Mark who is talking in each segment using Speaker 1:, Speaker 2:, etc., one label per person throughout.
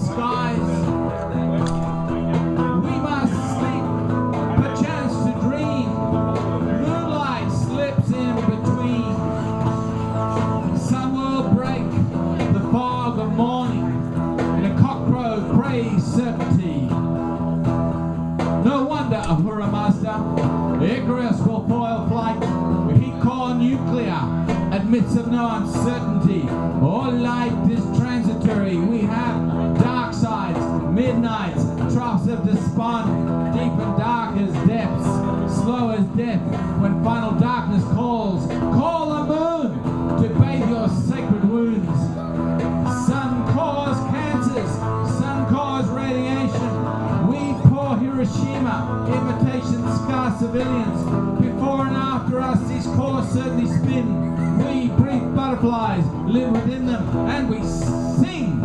Speaker 1: skies. We must sleep, perchance to dream. Moonlight slips in between. Sun will break the fog of morning, and a cockcrow prays certainty. No wonder Ahura Mazda, Icarus will foil flight. Heat core nuclear admits of no uncertainty. All light is transitory. We have dark sides, midnights, troughs of despond, deep and dark as depths, slow as death. When final darkness calls, call the moon to bathe your sacred wounds. Sun cause cancers, sun cause radiation. We pour Hiroshima, imitation scar civilians. Before and after us, these cores certainly spin. We breathe butterflies, live within them, and we sing.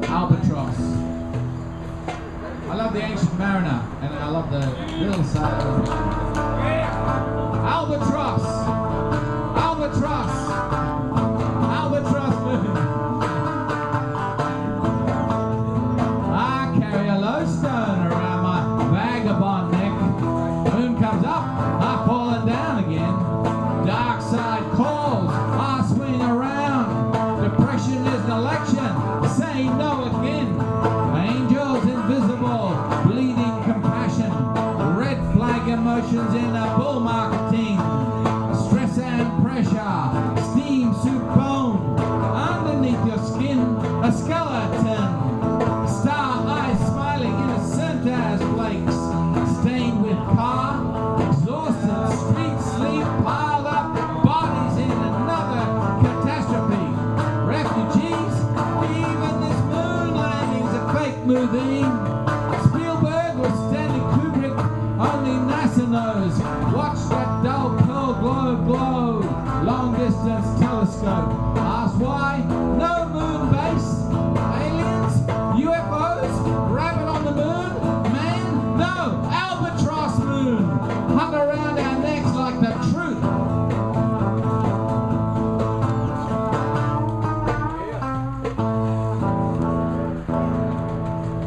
Speaker 1: Albatross. I love the Ancient Mariner, and I love the little sailor. Albatross. Albatross. Albatross moon. I carry a lodestone around my vagabond neck. Moon comes up, I fallen down again. Dark side calls, I swing around. Depression is an election, say no again. Angels invisible, bleeding compassion. Red flag emotions in a bull marketing. Stress and pressure, steam soup bone. Underneath your skin, a skeleton. Star eyes smiling innocent as flakes. Stained with car, exhausted street sleep, piled up bodies in another catastrophe. Refugees, even this moon landing's a fake movie. Spielberg was Stanley Kubrick, only NASA knows. Watch that dull pearl glow. Long distance telescope. Ask why? No moon base. Aliens? UFOs? Rabbit on the moon? Man? No! Albatross moon! Hung around our necks like the truth.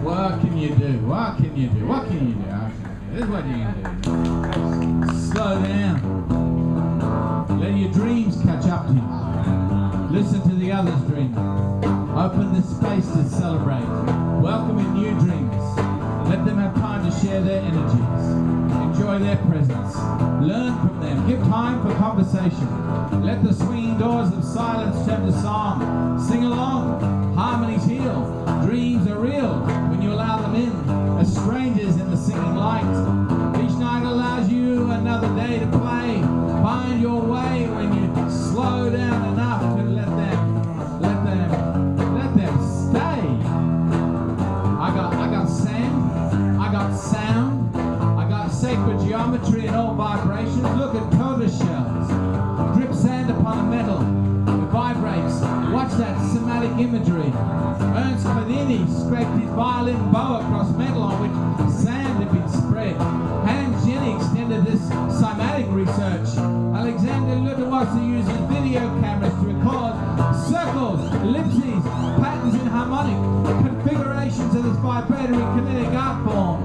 Speaker 1: What can you do? What can you do? What can you do? This is what you can do. Slow down. Let your dreams catch up to you. Listen to the others' dreams. Open the space to celebrate. Welcome in new dreams. Let them have time to share their energies. Enjoy their presence. Learn from them. Give time for conversation. Let the swinging doors of silence turn to song. Sing along. Harmonies heal. Dreams are real when you allow them in, as strangers in the singing light. Each night allows you another day to play. Find your way when you slow down enough to let them stay. I got sand, I got sound, I got sacred geometry and all vibrations. Look at tortoise shells. Drip sand upon a metal. It vibrates. Watch that somatic imagery. Ernst Panini scraped his violin bow across metal on which sand had been spread. Hans Jenny extended this cymatic research. Alexander Lutowasu uses video cameras to record circles, ellipses, patterns in harmonic configurations of this vibratory kinetic art form.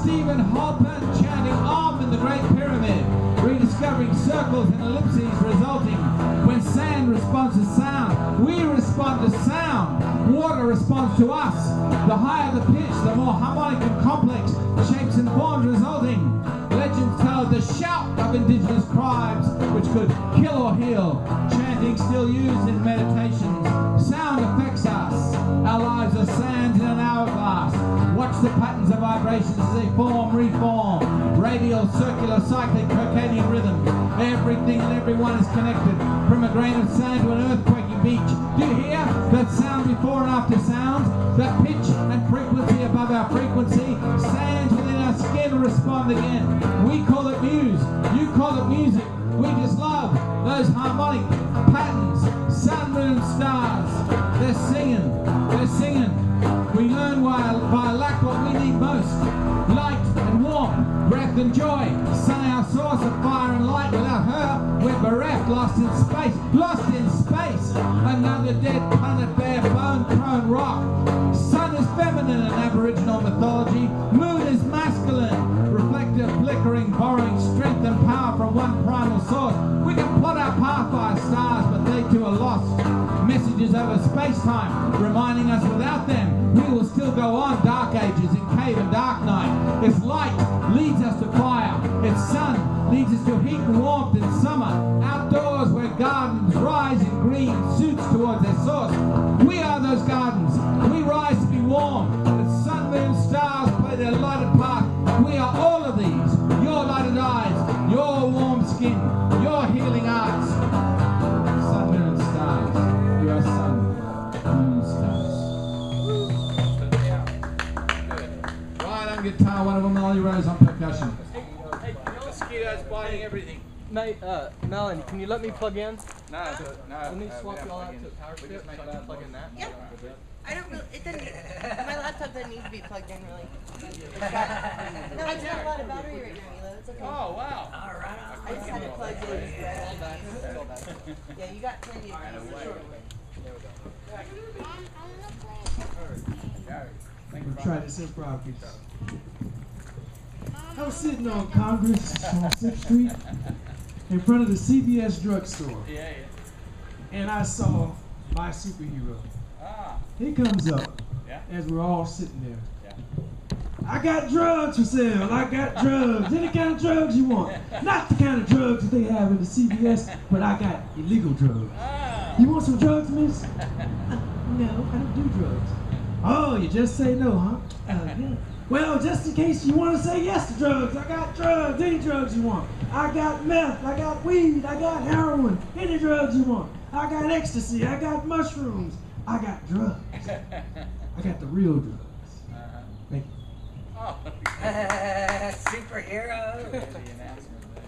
Speaker 1: Stephen Halpern chanting Om in the Great Pyramid, rediscovering circles and ellipses resulting when sand responds to sound. We respond to sound. Water responds to us. The higher the pitch, the more harmonic and complex shapes and forms resulting. Legends tell of the shout of indigenous tribes which could kill or heal. Chanting still used in meditations. Sound affects us. Our lives are sands in an hourglass. Watch the patterns of vibrations as they form, reform. Radial, circular, cyclic, circadian rhythm. Everything and everyone is connected. From a grain of sand to an earthquaking beach. Do you hear that sound before and after sounds? That pitch and frequency above our frequency. Sands within our skin respond again. We call it muse. You call it music. We just love those harmonic patterns. Sun, moon, stars. They're singing. They're singing. We learn by lack what we need most. Light and warmth, breath and joy. Sun, our source of fire and light. Without her, we're bereft, lost in space. Lost in space. the dead planet bear bone crone rock. Sun is feminine in Aboriginal mythology. Moon is masculine, reflective, flickering, borrowing strength and power from one primal source. We can plot our path by stars, but they too are lost. Messages over space-time, reminding us without them, we will still go on. Dark ages in cave and dark night. Its light leads us to fire. Its sun leads us to heat and warmth in summer. Outdoors where gardens rise in green suits towards their source. We are those gardens. We rise to be warm. The sun, moon, stars play their lighted part. We are all of these. Your lighted eyes, your warm skin, your healing arts. Sun, moon, stars. You are sun, moon, stars. Right on guitar, one of them, Molly Rose on percussion.
Speaker 2: Hey, mosquitoes biting everything.
Speaker 3: Mate, Melanie, can you let me plug in?
Speaker 2: No.
Speaker 3: Let me swap y'all out to a power strip so I can plug in that.
Speaker 4: Yeah. I don't really, it doesn't, my laptop doesn't need to be plugged in really. It's got, no, it's got a lot of battery right now, Milo. It's okay.
Speaker 2: Oh, wow.
Speaker 4: All right. I just had it plugged in. Yeah, you got plenty of
Speaker 5: We'll try this improv piece. I was sitting on Congress on 6th Street in front of the CVS drugstore.
Speaker 2: Yeah.
Speaker 5: And I saw my superhero.
Speaker 2: Ah.
Speaker 5: He comes up
Speaker 2: Yeah.
Speaker 5: as we're all sitting there.
Speaker 2: Yeah.
Speaker 5: I got drugs for sale. I got drugs. Any kind of drugs you want. Not the kind of drugs that they have in the CVS, but I got illegal drugs.
Speaker 2: Ah.
Speaker 5: You want some drugs, miss? No, I don't do drugs. Oh, you just say no, huh? Yeah. Well, just in case you want to say yes to drugs, I got drugs, any drugs you want. I got meth, I got weed, I got heroin, any drugs you want. I got ecstasy, I got mushrooms, I got drugs. I got the real drugs. Thank you.
Speaker 2: Oh.
Speaker 4: superhero.
Speaker 2: The announcement there,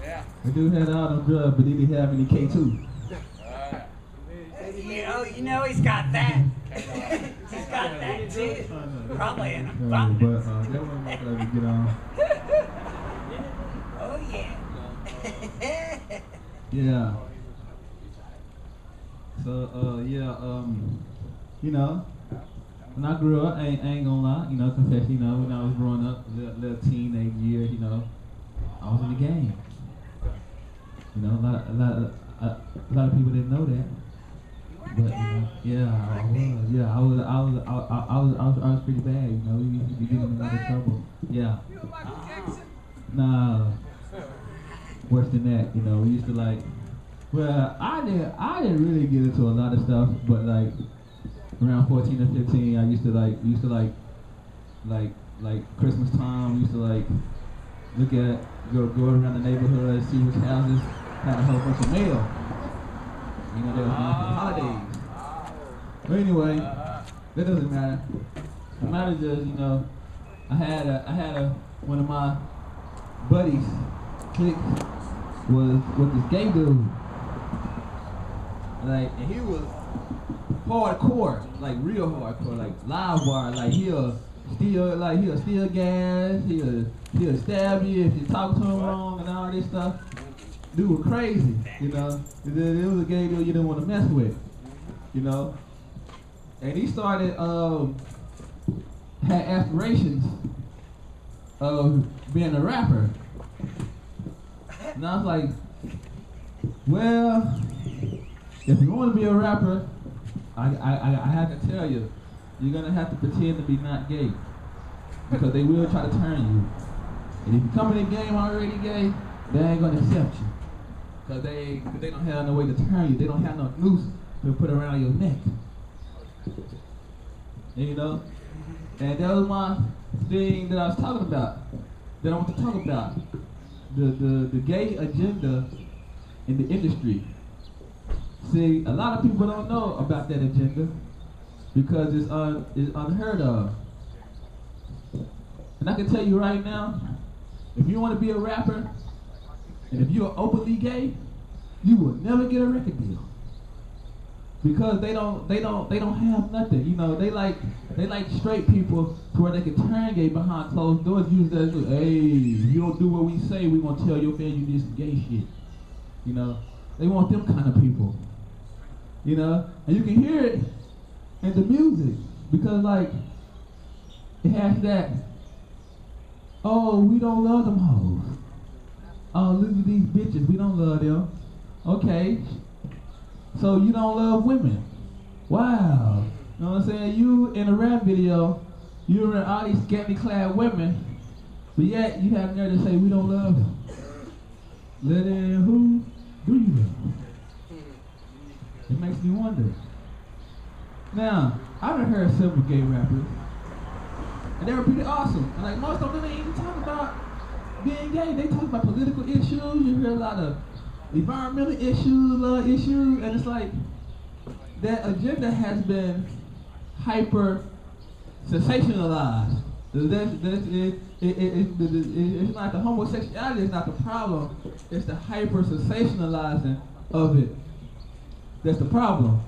Speaker 2: yeah.
Speaker 1: The dude had all them drugs, but did he have any K2?
Speaker 4: You know he's got that. He's got that too. Probably in a
Speaker 1: But
Speaker 4: bucket.
Speaker 1: that wasn't my place to get on.
Speaker 4: Oh yeah.
Speaker 1: Yeah. So, you know, when I grew up, I ain't gonna lie, you know, confess, you know, when I was growing up, little teenage years, you know, I was in the game. You know, a lot of people didn't know that. But I was pretty bad, you know. We used to be getting in a lot of trouble. Yeah. Nah. Worse than that, you know. We used to well, I didn't really get into a lot of stuff, but like around 14 or 15, I used to Christmas time. We used to go around the neighborhood, see which houses had a whole bunch of mail. You know, they were for holidays. But anyway, that doesn't matter. It matters is, you know, I had one of my buddies clique was with this gay dude. And he was hardcore, like real hardcore, like live wire, like he'll steal gas, he'll stab you if you talk to him wrong and all this stuff. Dude was crazy, you know. It was a gay dude you didn't want to mess with, you know. And he started had aspirations of being a rapper. And I was like, well, if you want to be a rapper, I have to tell you, you're gonna have to pretend to be not gay, because they will try to turn you. And if you come in the game already gay, they ain't gonna accept you, because they don't have no way to turn you. They don't have no noose to put around your neck. And, you know, and that was my thing that I was talking about. That I want to talk about the gay agenda in the industry. See, a lot of people don't know about that agenda because it's unheard of. And I can tell you right now, if you want to be a rapper, and if you're openly gay, you will never get a record deal. because they don't have nothing. You know, they like straight people to where they can turn gay behind closed doors. Use that as, hey, if you don't do what we say, we gonna tell your family you did some gay shit. You know, they want them kind of people. You know, and you can hear it in the music because like it has that. Oh, we don't love them hoes. Oh, look at these bitches. We don't love them. Okay. So you don't love women. Wow. You know what I'm saying? You in a rap video, you're in all these scantily clad women, but yet you have nerve to say we don't love them. Then who do you love? It makes me wonder. Now, I've heard several gay rappers, and they were pretty awesome. And like most of them, they even talk about being gay. They talk about political issues. You hear a lot of environmental issues, love issues, and it's like that agenda has been hyper sensationalized. It's not the homosexuality is not the problem. It's the hyper sensationalizing of it. That's the problem.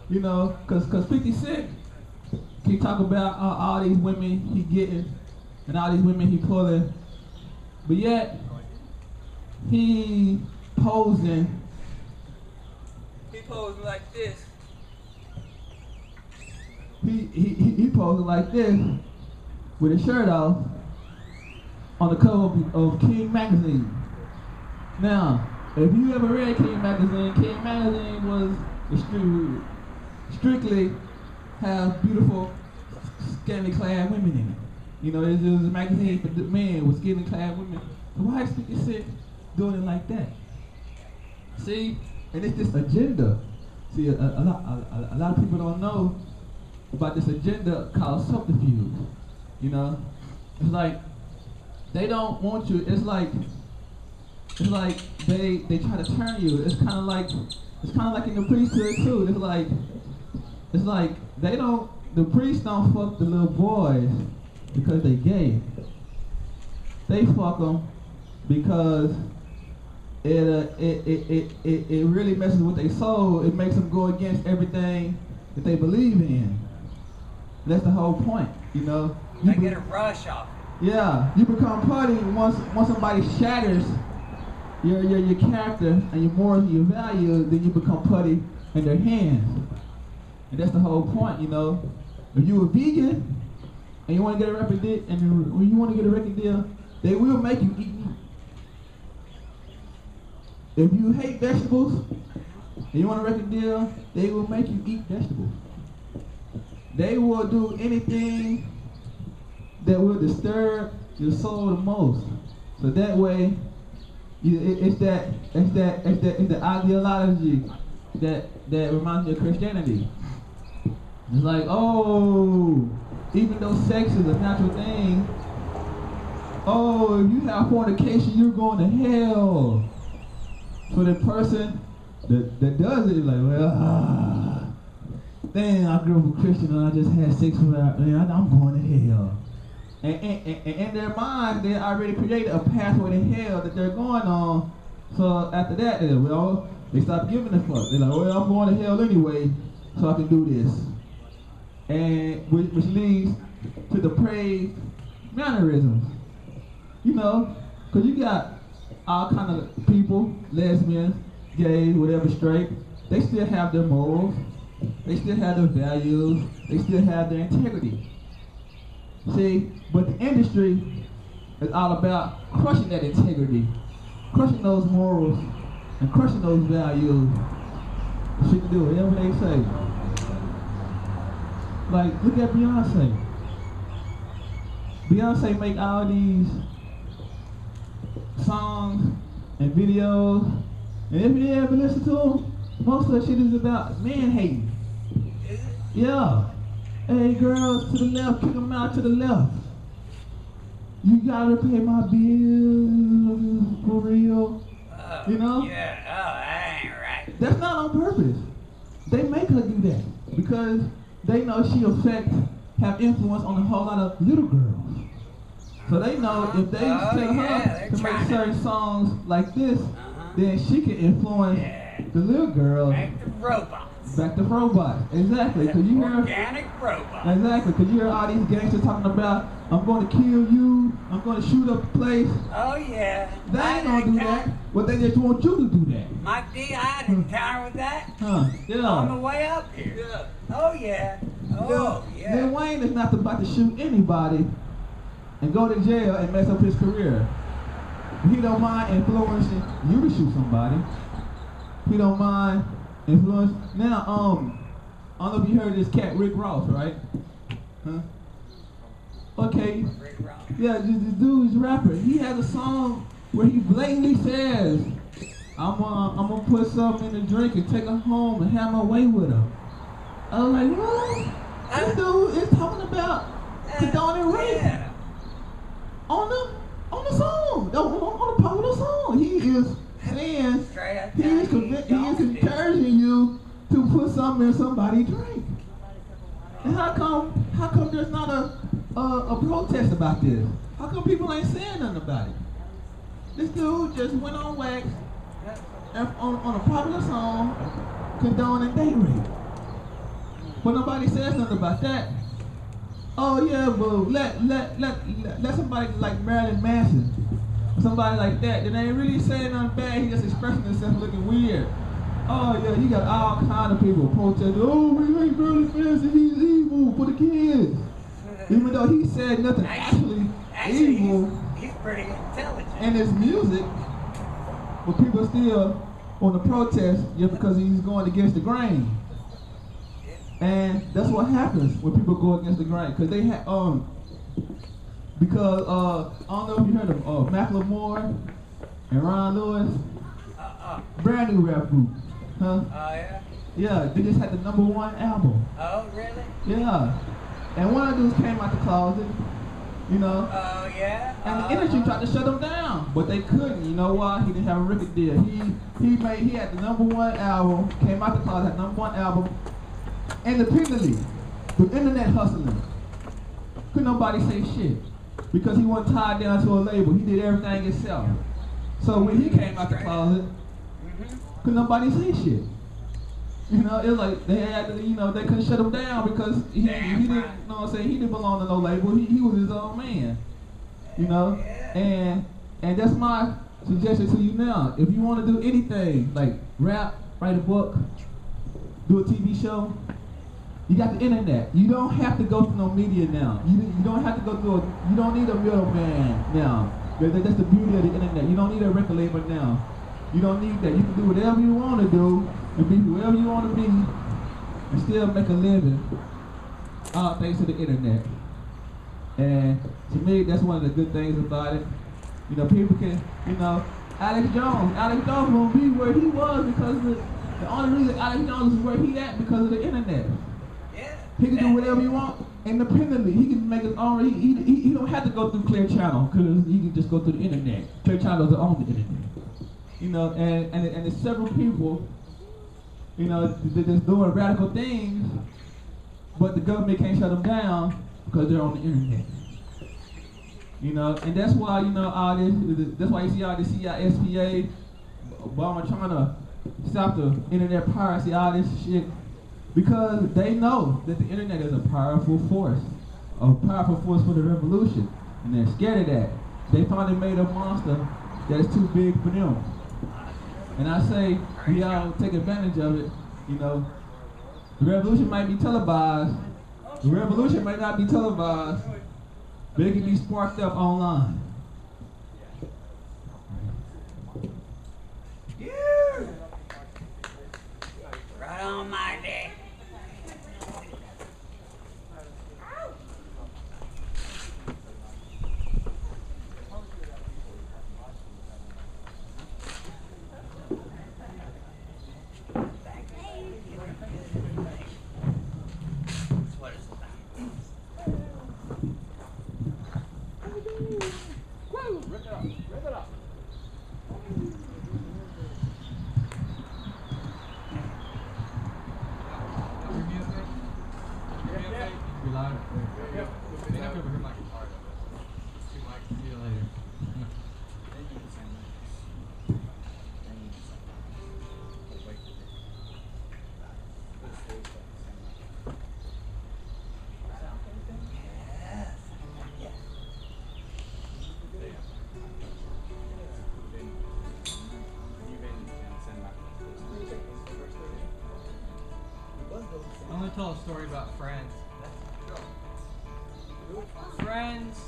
Speaker 1: You know, cause 50 Cent he talk about all these women he getting and all these women he pulling, but yet he posing.
Speaker 2: He posing like this.
Speaker 1: He posing like this with his shirt off on the cover of King magazine. Now, if you ever read King magazine was strictly have beautiful scantily clad women in it. You know, it was a magazine for men with scantily clad women. So why is 50 Cent doing it like that? See, and it's this agenda. See, a lot of people don't know about this agenda called subterfuge. You know, it's like they don't want you. It's like they try to turn you. It's kind of like in the priesthood too. It's like they don't. The priests don't fuck the little boys because they gay. They fuck them because it really messes with their soul. It makes them go against everything that they believe in. That's the whole point, you know.
Speaker 2: They get a rush off.
Speaker 1: Yeah, you become putty once somebody shatters your character and your morals and your values, then you become putty in their hands. And that's the whole point, you know. If you a vegan and you want to get a record deal, and when you want to get a record deal, they will make you eat meat. If you hate vegetables and you want a record deal, they will make you eat vegetables. They will do anything that will disturb your soul the most. So that way, it's the ideology that reminds me of Christianity. It's like, oh, even though sex is a natural thing, oh, if you have fornication, you're going to hell. So the person that does it is like, well, damn, I grew up a Christian and I just had sex with her, man, I'm going to hell. And in their mind, they already created a pathway to hell that they're going on. So after that, they stop giving a fuck. They're like, well, I'm going to hell anyway, so I can do this. And which leads to depraved mannerisms. You know, because you got all kind of people, lesbians, gays, whatever, straight. They still have their morals. They still have their values. They still have their integrity. See, but the industry is all about crushing that integrity, crushing those morals, and crushing those values. She can do whatever they say. Like, look at Beyonce. Beyonce make all these songs and videos, and if you ever listen to them, most of the shit is about man hating. Yeah. Hey girls to the left, kick them out to the left. You gotta pay my bills for real. You know?
Speaker 2: Yeah, that ain't right.
Speaker 1: That's not on purpose. They make her do that because they know she'll have influence on a whole lot of little girls. So they know if they tell her to make certain songs like this, then she can influence the little girls.
Speaker 2: Make the robots.
Speaker 1: Back to robots. Exactly. Cause you hear
Speaker 2: Organic robots.
Speaker 1: exactly. Cause you hear all these gangsters talking about, I'm going to kill you. I'm going to shoot up the place.
Speaker 2: Oh yeah.
Speaker 1: They ain't gonna do that. But they just want you to do that.
Speaker 2: Mike D, I had an encounter with that
Speaker 1: Huh? Yeah.
Speaker 2: on the way up here.
Speaker 3: Yeah.
Speaker 2: Oh yeah. Oh yeah.
Speaker 1: Lil Wayne is not about to shoot anybody and go to jail and mess up his career. He don't mind influencing you to shoot somebody. He don't mind influence. Now, I don't know if you heard this cat Rick Ross, right? Huh? Okay.
Speaker 2: Rick Ross.
Speaker 1: Yeah, this dude is a rapper. He has a song where he blatantly says, I'm gonna put something in the drink and take her home and have my way with her. I was like, what? This dude is talking about condoning rape
Speaker 2: Yeah.
Speaker 1: on the song, on the part of the song. He is saying,
Speaker 2: Straight up
Speaker 1: he is encouraging you to put something in somebody's drink. And how come there's not a protest about this? How come people ain't saying nothing about it? This dude just went on wax on a popular song condoning date rape. But nobody says nothing about that. Oh yeah, well let somebody like Marilyn Manson, somebody like that ain't really saying nothing bad, he just expressing himself looking weird. Oh yeah, you got all kind of people protesting, oh we hate Marilyn Manson, he's evil for the kids. Even though he said nothing actually evil
Speaker 2: He's pretty intelligent.
Speaker 1: in his music, but people still on the protest just because he's going against the grain. And that's what happens when people go against the grain, because they have because I don't know if you heard of Macklemore and Ron Lewis, brand new rap group, huh?
Speaker 2: Oh yeah.
Speaker 1: Yeah, they just had the #1 album.
Speaker 2: Oh really?
Speaker 1: Yeah, and one of those came out the closet, you know.
Speaker 2: Oh yeah.
Speaker 1: And the industry tried to shut him down, but they couldn't. You know why? He didn't have a record deal. He had the #1 album, came out the closet, had #1 album, independently, through internet hustling. Couldn't nobody say shit because he wasn't tied down to a label. He did everything himself. So when he came out the closet, couldn't nobody say shit. You know, it was like they had to, you know, they couldn't shut him down because he didn't, you know what I'm saying, he didn't belong to no label. He was his own man. You know? And that's my suggestion to you now. If you want to do anything, like rap, write a book, do a TV show, you got the internet. You don't have to go through no media now. You don't have to go through you don't need a middleman now. That's the beauty of the internet. You don't need a record label now. You don't need that. You can do whatever you want to do and be whoever you want to be and still make a living, all thanks to the internet. And to me, that's one of the good things about it. You know, people can, you know, Alex Jones won't be where he was because the only reason Alex Jones is where he at because of the internet.
Speaker 2: Yeah.
Speaker 1: He can do whatever he wants independently. He can make his own. He don't have to go through Clear Channel because he can just go through the internet. Clear Channel doesn't own the internet. You know, and there's several people, you know, they're just doing radical things, but the government can't shut them down because they're on the internet. You know, and that's why, you know, all this, that's why you see all this CISPA, Obama trying to stop the internet piracy, all this shit, because they know that the internet is a powerful force for the revolution, and they're scared of that. They finally made a monster that is too big for them. And I say, we all take advantage of it, you know. The revolution might be televised. The revolution might not be televised, but it can be sparked up online.
Speaker 2: Yeah. Right on my dick.
Speaker 3: I want to tell a story about friends. Friends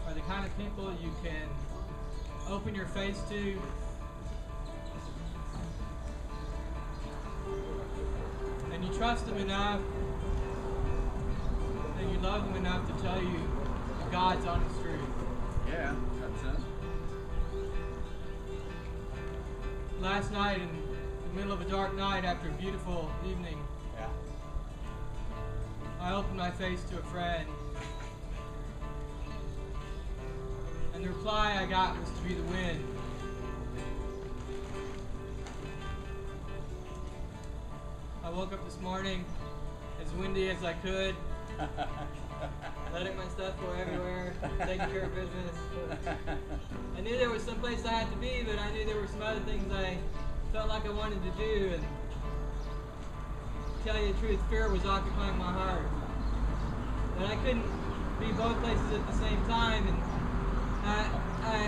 Speaker 3: are the kind of people you can open your face to, and you trust them enough, and you love them enough to tell you God's honest truth.
Speaker 6: Yeah, that's it.
Speaker 3: Last night, in the middle of a dark night after a beautiful evening,
Speaker 6: Yeah.
Speaker 3: I opened my face to a friend, and the reply I got was to be the wind. I woke up this morning as windy as I could, letting my stuff go everywhere, taking care of business. I knew there was some place I had to be, but I knew there were some other things I felt like I wanted to do, and to tell you the truth, fear was occupying my heart. And I couldn't be both places at the same time, and I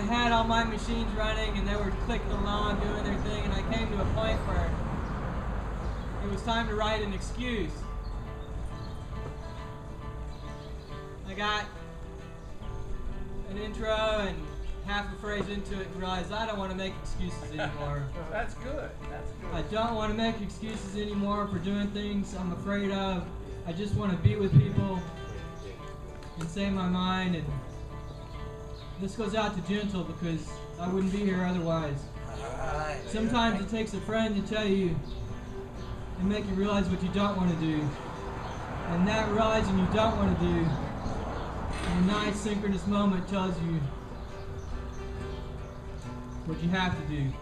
Speaker 3: had all my machines running, and they were clicking along, doing their thing, and I came to a point where it was time to write an excuse. I got an intro and half a phrase into it and realized I don't want to make excuses anymore.
Speaker 6: That's good. That's good.
Speaker 3: I don't want to make excuses anymore for doing things I'm afraid of. I just want to be with people and say my mind. And this goes out to Gentle because I wouldn't be here otherwise. Sometimes it takes a friend to tell you and make you realize what you don't want to do. And that realizing you don't want to do in a nice synchronous moment tells you what you have to do.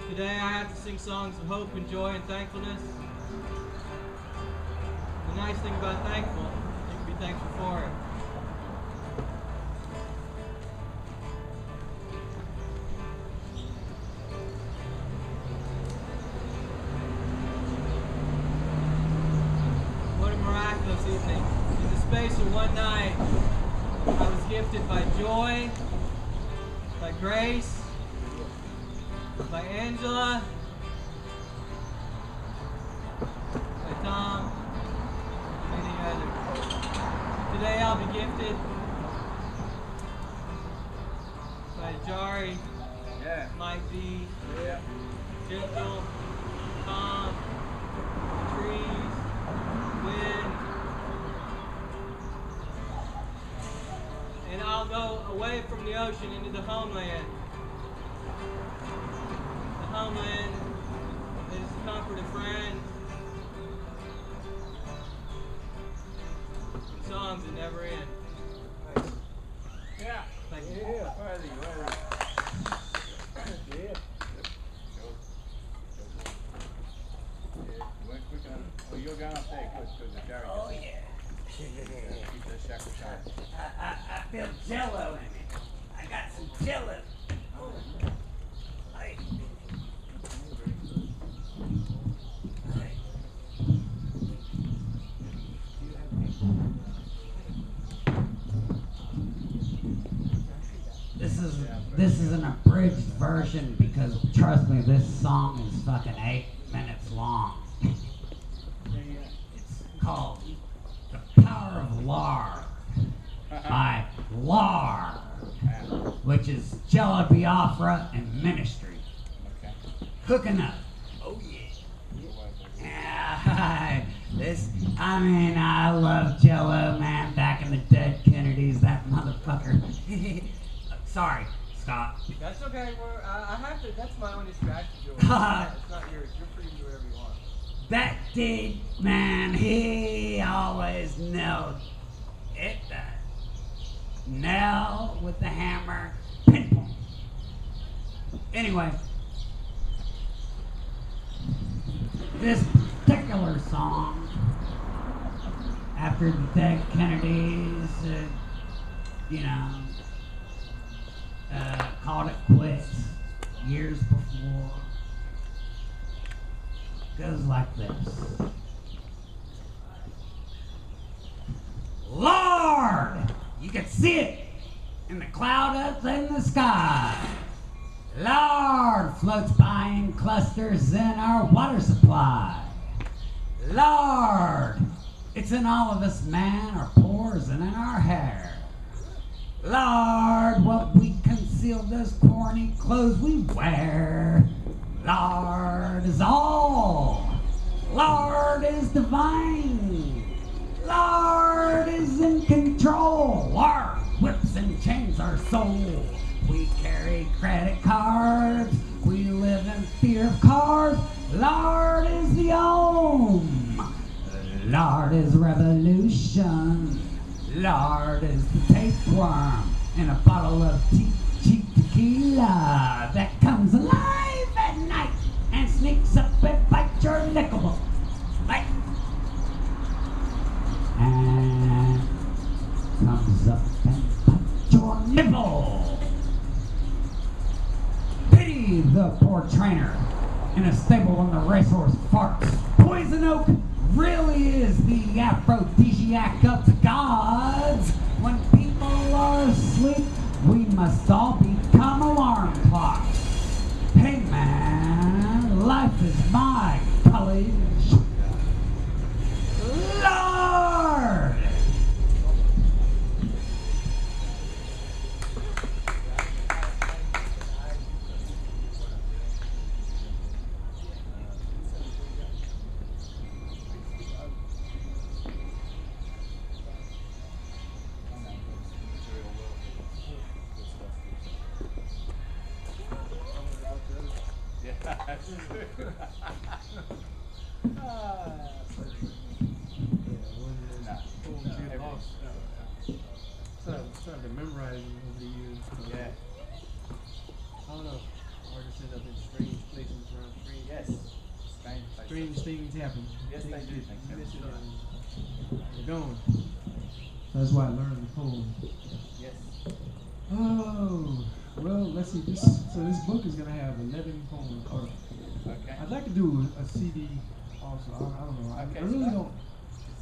Speaker 3: Today I have to sing songs of hope and joy and thankfulness. The nice thing about thankful, you can be thankful for it. What a miraculous evening. In the space of one night, I was gifted by joy, by grace, by Angela, by Thom, and many others. Today I'll be gifted by Ajari,
Speaker 6: Yeah.
Speaker 3: Mike D,
Speaker 6: Yeah.
Speaker 3: Gentle, Thom, the trees, wind. And I'll go away from the ocean into the homeland. The homeland is the comfort of friends. Songs that never end.
Speaker 6: Yeah.
Speaker 3: Thank you.
Speaker 6: Yeah. Where are they? Yeah. We can, well, you're going up there because the Ajari.
Speaker 2: Oh, yeah.
Speaker 6: Keep the shackles on.
Speaker 2: I feel jello in it. I got some jello. Hey.
Speaker 7: This is an abridged version because trust me, this song is fucking 8 minutes long. It's called The Power of Lar by Lar, which is Jello Biafra and Ministry.
Speaker 6: Okay.
Speaker 7: Cooking up.
Speaker 2: Oh, yeah.
Speaker 7: Yeah, I love Jello, man. Back in the dead Kennedys, that motherfucker. Sorry, Scott.
Speaker 3: That's okay. I have to. That's my own distraction. It's not yours. You're free to do whatever you want.
Speaker 7: That dude, man, he always nailed it. Nail with the hammer, pinpoint. Anyway, this particular song, after the dead Kennedys, called it quits, years before. Goes like this. Lord! You can see it in the cloud up in the sky. Lord floats by in clusters in our water supply. Lord, it's in all of us, man, our pores and in our hair. Lord, what we conceal those corny clothes we wear. Lord is all. Lord is divine. Lord is in control. Our whips and chains our soul. We carry credit cards. We live in fear of cars. Lord is the Om. Lord is revolution. Lord is the tapeworm in a bottle of cheap tequila that comes alive at night and sneaks up and bites your nickel. Right? And comes up and bites your nipple. Pity the poor trainer in a stable when the racehorse farts. Poison oak really is the aphrodisiac of the gods. When people are asleep, we must all become alarm clocks. Hey man, life is my college. Lord!
Speaker 5: Started to memorize them over the years.
Speaker 6: Yeah.
Speaker 5: I don't know. Artists end up in strange places around strange.
Speaker 6: Yes.
Speaker 5: people.
Speaker 6: Strange
Speaker 5: Strange
Speaker 6: places.
Speaker 5: things happen.
Speaker 6: Yes, they do.
Speaker 5: You miss it and they're gone. So that's why I learned the poem.
Speaker 6: Yes.
Speaker 5: Oh, well, let's see. This book is gonna have 11 poems. Or
Speaker 6: Okay.
Speaker 5: I'd like to do a CD also. I don't know.
Speaker 6: Okay,
Speaker 5: I really
Speaker 6: so
Speaker 5: don't.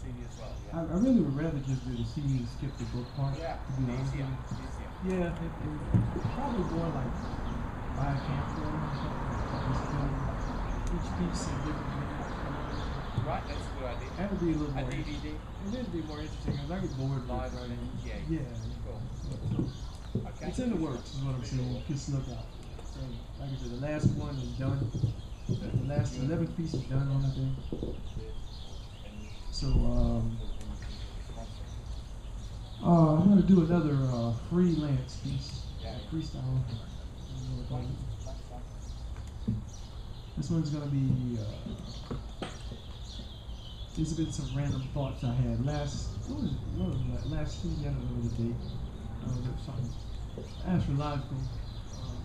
Speaker 6: CD as well.
Speaker 5: I
Speaker 6: Yeah.
Speaker 5: really would rather just do the CD and skip the book part.
Speaker 6: Yeah.
Speaker 5: To be honest with
Speaker 6: Easier.
Speaker 5: you.
Speaker 6: Easier.
Speaker 5: Yeah, it probably more like buy a camcorder or something. Just film each piece in different minutes.
Speaker 6: Right. That's a good idea.
Speaker 5: That would be a little
Speaker 6: A
Speaker 5: more.
Speaker 6: DVD.
Speaker 5: It would be more interesting because I get bored with
Speaker 6: Live
Speaker 5: writing.
Speaker 6: and yeah.
Speaker 5: Yeah.
Speaker 6: Cool.
Speaker 5: So,
Speaker 6: Okay.
Speaker 5: it's in the works, is what I'm saying. Just look out. So, like I said, the last one is done. The last 11th piece is done on the thing. So, I'm gonna do another freelance piece, freestyle. This one's gonna be. These have been some random thoughts I had last. What was that? Last Tuesday, I don't remember the date. It was something astrological.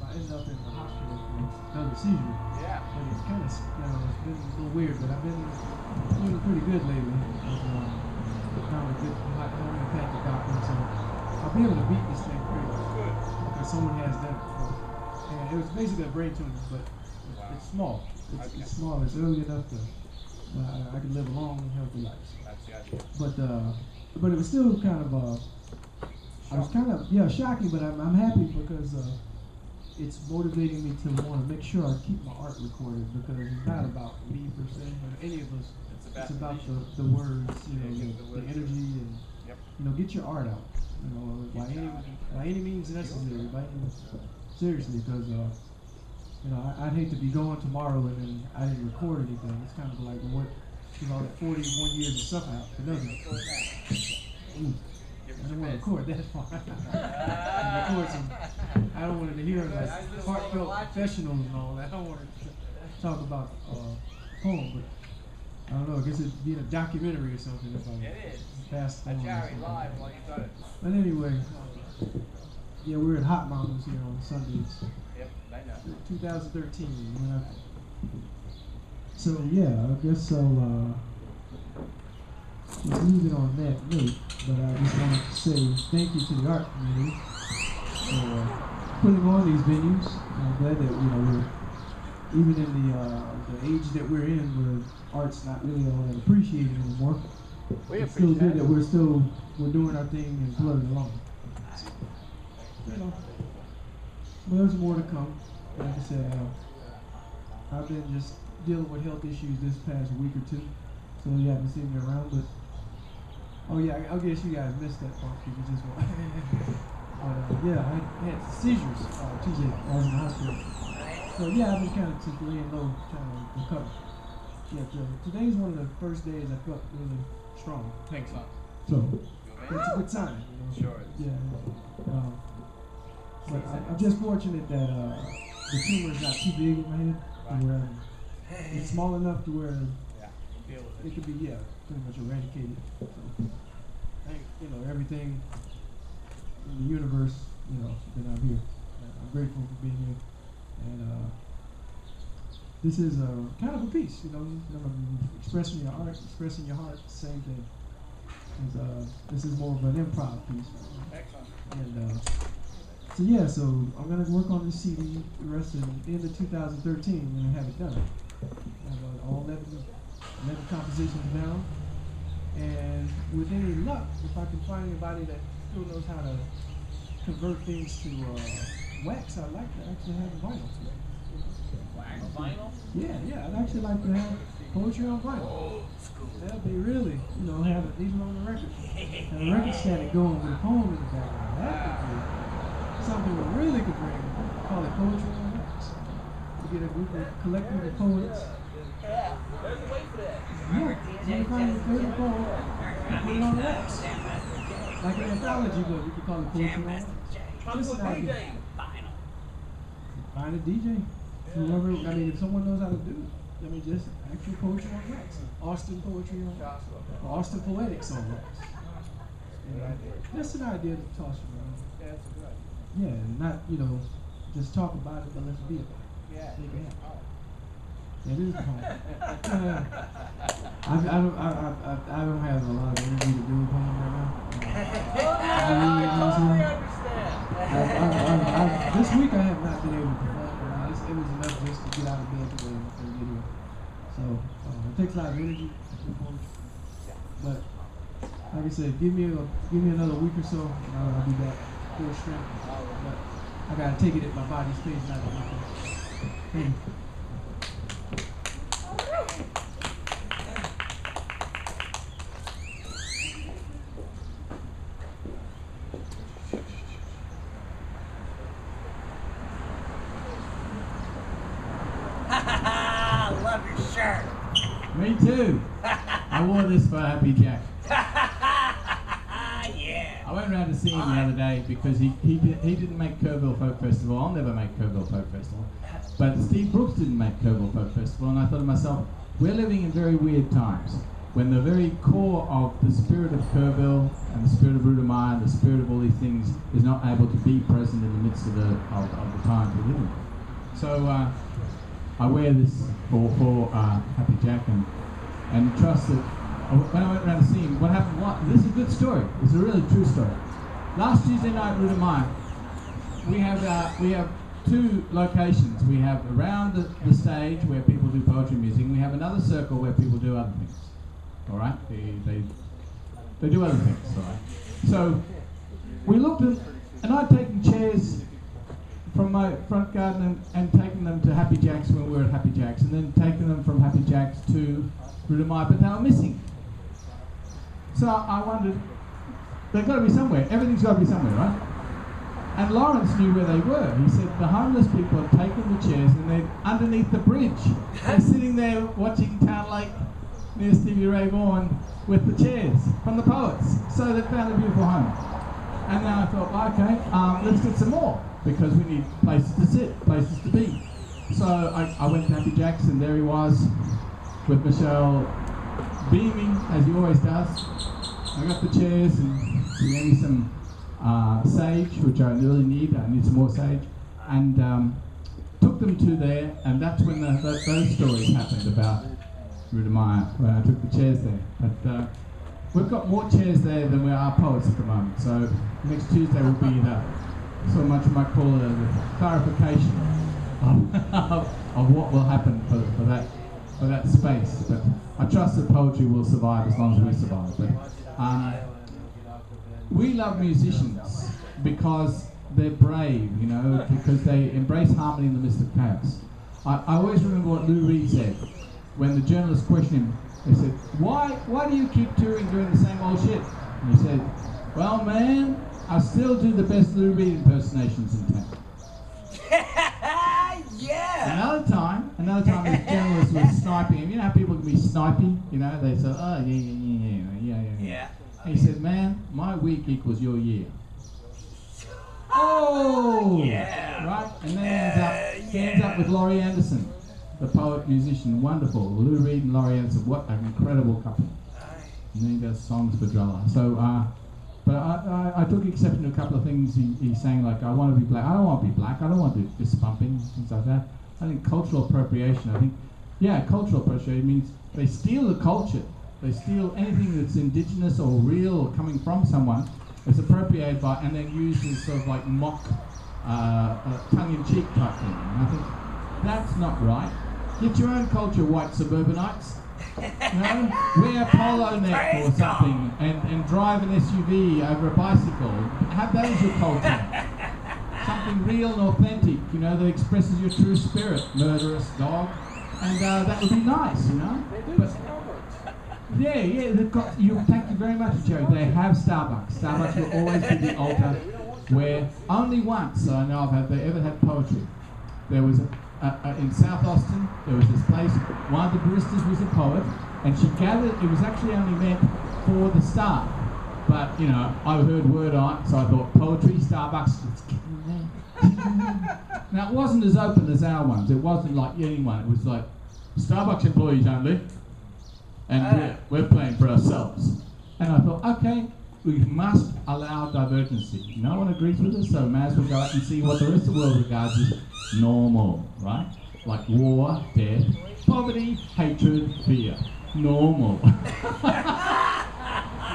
Speaker 5: I ended up in the hospital for another seizure.
Speaker 6: Yeah.
Speaker 5: And it's kind of, it's been a little weird, but I've been doing pretty good lately. I've found a good homeopathic doctor, so I'll be able to beat this thing pretty good. Because someone has done it before. And it was basically a brain tumor, but it's small. It's small. It's early enough to I can live a long and healthy life.
Speaker 6: That's the idea.
Speaker 5: But it was still kind of I was kind of shocking, but I'm happy because it's motivating me to want to make sure I keep my art recorded because it's not about me per se or any of us. It's about the words, the energy, and get your art out. By any means necessary. Seriously, because I'd hate to be going tomorrow and then I didn't record anything. It's kind of like what all that 41 years of stuff out for nothing. I don't want to record that far. I don't want to hear like heartfelt professionals and all that. I don't want to talk about poem, but I don't know. I guess it'd be in a documentary or something if I fast forward.
Speaker 6: Ajari live while you've got it.
Speaker 5: But anyway, we're at Hot Mountains here on Sundays.
Speaker 6: Yep, I know.
Speaker 5: 2013. So I guess I'll just leave it on that note. But I just wanted to say thank you to the art community for putting on these venues. I'm glad that we're even in the age that we're in, where art's not really all that appreciated anymore. It's still good that we're doing our thing and plugging along. Well, there's more to come. Like I said, I've been just dealing with health issues this past week or two, so you haven't seen me around. But oh yeah, I guess you guys missed that part because you just want. But yeah, I had seizures Tuesday. I was in the hospital. So yeah, I've been kind of just laying low, trying to recover. Yeah, today's one of the first days I felt really strong.
Speaker 6: Thanks, son.
Speaker 5: So it's a good sign.
Speaker 6: Sure is.
Speaker 5: Yeah. But I'm just fortunate that the tumor's not too big in my head, to where it's small enough to where it could be pretty much eradicated. So, everything in the universe, that I'm here. I'm grateful for being here, and this is kind of a piece, expressing your art, expressing your heart, same thing. This is more of an improv piece.
Speaker 6: Excellent.
Speaker 5: And so yeah, so I'm gonna work on this CD the rest of the end of 2013 when I have it done. I have all 11 compositions down, and with any luck, if I can find anybody that still knows how to convert things to wax, I'd like to actually have a vinyl to it.
Speaker 6: Vinyl?
Speaker 5: Yeah, I'd actually like to have poetry on vinyl. That'd be really, have it even on the record. And the record static going with a poem in the background. That could be something we really could bring. Call it poetry on wax. We get a group of collective of poets.
Speaker 2: Yeah, there's a way for that.
Speaker 5: Yeah, you find your favorite poem, put it on wax. Like an anthology book, you could call it poetry on wax. Listen, find a DJ. Whoever, if someone knows how to do it. Just actual poetry on wax. Austin poetry on wax. Austin poetics on wax. That's an idea to toss around.
Speaker 6: Yeah, that's a good idea.
Speaker 5: Yeah, and not, just talk about it, but let's be about it.
Speaker 6: Yeah.
Speaker 5: Make it happen. It is a poem. I don't have a lot of energy to do a poem right now.
Speaker 2: I totally understand.
Speaker 5: This week I have not been able to perform. It was enough just to get out of bed today and get here. So it takes a lot of energy to perform. But like I said, give me another week or so, and I'll be back full strength. But I gotta take it at my body's pace, not at my pace. Thank you.
Speaker 2: Love your shirt.
Speaker 1: Me too. I wore this for Happy Jack.
Speaker 2: Yeah.
Speaker 1: I went around to see him the other day because he didn't make Kerrville Folk Festival. I'll never make Kerrville Folk Festival. But Steve Brooks didn't make Kerrville Folk Festival, and I thought to myself, we're living in very weird times when the very core of the spirit of Kerrville and the spirit of Rudamaya and the spirit of all these things is not able to be present in the midst of the times we live in. So I wear this for Happy Jack and trust that when I went around to see him, what happened, this is a good story. It's a really true story. Last Tuesday night, Rudamaya, we have two locations. We have around the stage where people do poetry music, and we have another circle where people do other things. All right? They do other things, all right? So we looked at, and I'd taken chairs from my front garden and taken them to Happy Jack's when we were at Happy Jack's, and then taken them from Happy Jack's to Rudamaya, but they were missing. So I wondered, they've got to be somewhere. Everything's got to be somewhere, right? And Lawrence knew where they were. He said the homeless people had taken the chairs and they're underneath the bridge. They're sitting there watching Town Lake near Stevie Ray Vaughan with the chairs from the poets. So they found a beautiful home. And then I thought, okay, let's get some more, because we need places to sit, places to be. So I went to Happy Jack's, and there he was with Michelle, beaming as he always does. I got the chairs, and he gave me some sage, which I really need. I need some more sage, and took them to there, and that's when those stories happened about Rudamaya, when I took the chairs there. But we've got more chairs there than we are poets at the moment. So next Tuesday will be so much you might call it a clarification of what will happen for that space. But I trust that poetry will survive as long as we survive. But we love musicians because they're brave, you know, because they embrace harmony in the midst of chaos. I always remember what Lou Reed said when the journalist questioned him. They said, why do you keep touring doing the same old shit? And he said, well, man, I still do the best Lou Reed impersonations in town.
Speaker 2: Yeah.
Speaker 1: Another time, this journalist was sniping him. You know how people can be sniping? You know, they say, oh, yeah. And he said, man, my week equals your year. Oh!
Speaker 2: Yeah.
Speaker 1: Right? And then he ends up with Laurie Anderson, the poet, musician, wonderful. Lou Reed and Laurie Anderson, what an incredible couple. And then he does songs for Drella. So, but I took exception to a couple of things he's saying, like, I want to be black. I don't want to be black. I don't want to do fist pumping, things like that. I think cultural appropriation, cultural appropriation means they steal the culture. They steal anything that's indigenous or real or coming from someone. It's appropriated by, and then used as sort of like mock, tongue-in-cheek type thing. And I think that's not right. Get your own culture, white suburbanites. You know, wear a polo neck or something, and drive an SUV over a bicycle. Have that as your culture. Something real and authentic, you know, that expresses your true spirit. Murderous dog, and that would be nice, you know. But, yeah, they've got. Thank you very much, Jerry. They have Starbucks. Starbucks will always be the altar where only once I know of they ever had poetry. There was in South Austin. There was this place. One of the baristas was a poet, and she gathered. It was actually only meant for the staff, but you know I heard word on it, so I thought poetry, Starbucks. Let's get in there. Now it wasn't as open as our ones. It wasn't like anyone. It was like Starbucks employees only. And we're playing for ourselves. And I thought, okay, we must allow divergency. No one agrees with us, so we may as well go out and see what the rest of the world regards as normal, right? Like war, death, poverty, hatred, fear. Normal.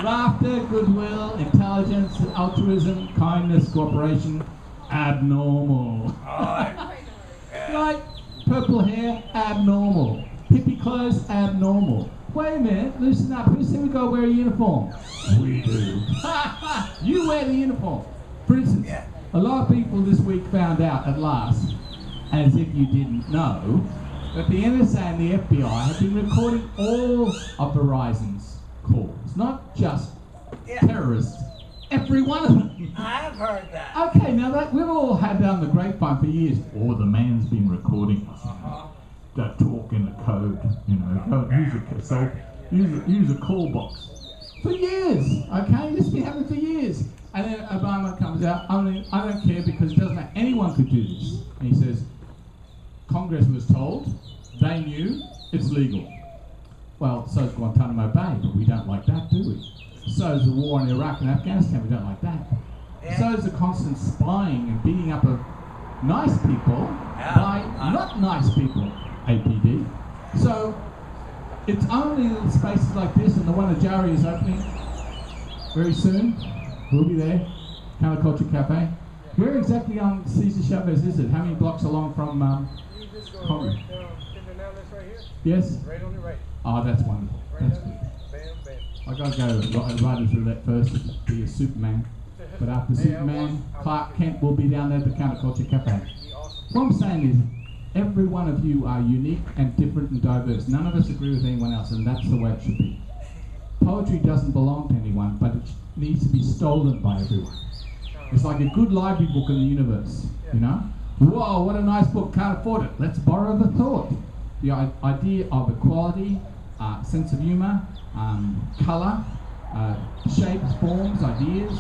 Speaker 1: Laughter, goodwill, intelligence, altruism, kindness, cooperation, abnormal. Right? Purple hair, abnormal. Hippie clothes, abnormal. Wait a minute, loosen up. Who said we gotta wear a uniform? We do. You wear the uniform. For instance, a lot of people this week found out at last, as if you didn't know, that the NSA and the FBI have been recording all of Verizon's calls, not just terrorists. Every one of them.
Speaker 2: I've heard that.
Speaker 1: Okay, now that we've all had down the grapevine for years. Oh, the man's been recording us. Don't talk in the code, you know. Don't use a cassette. Use a call box. For years, okay? This has been happening for years. And then Obama comes out. I don't care because it doesn't matter. Anyone could do this. And he says, Congress was told, they knew, it's legal. Well, so's Guantanamo Bay, but we don't like that, do we? So's the war in Iraq and Afghanistan, we don't like that. So's the constant spying and beating up of nice people by not nice people. APD. So it's only little spaces like this, and the one Ajari is opening very soon. We'll be there. Counterculture Cafe. Where exactly on Cesar Chavez is it? How many blocks along from
Speaker 3: You just go
Speaker 1: Congress?
Speaker 3: right here.
Speaker 1: Yes?
Speaker 3: Right on the right.
Speaker 1: Oh, that's wonderful. That's good.
Speaker 3: Bam.
Speaker 1: I gotta go right through that first to be a Superman. But after Superman, Clark Kent will be down there at the Counterculture Cafe. What I'm saying is, every one of you are unique and different and diverse. None of us agree with anyone else, and that's the way it should be. Poetry doesn't belong to anyone, but it needs to be stolen by everyone. It's like a good library book in the universe, you know? Whoa, what a nice book, can't afford it. Let's borrow the thought. The idea of equality, sense of humor, color, shapes, forms, ideas,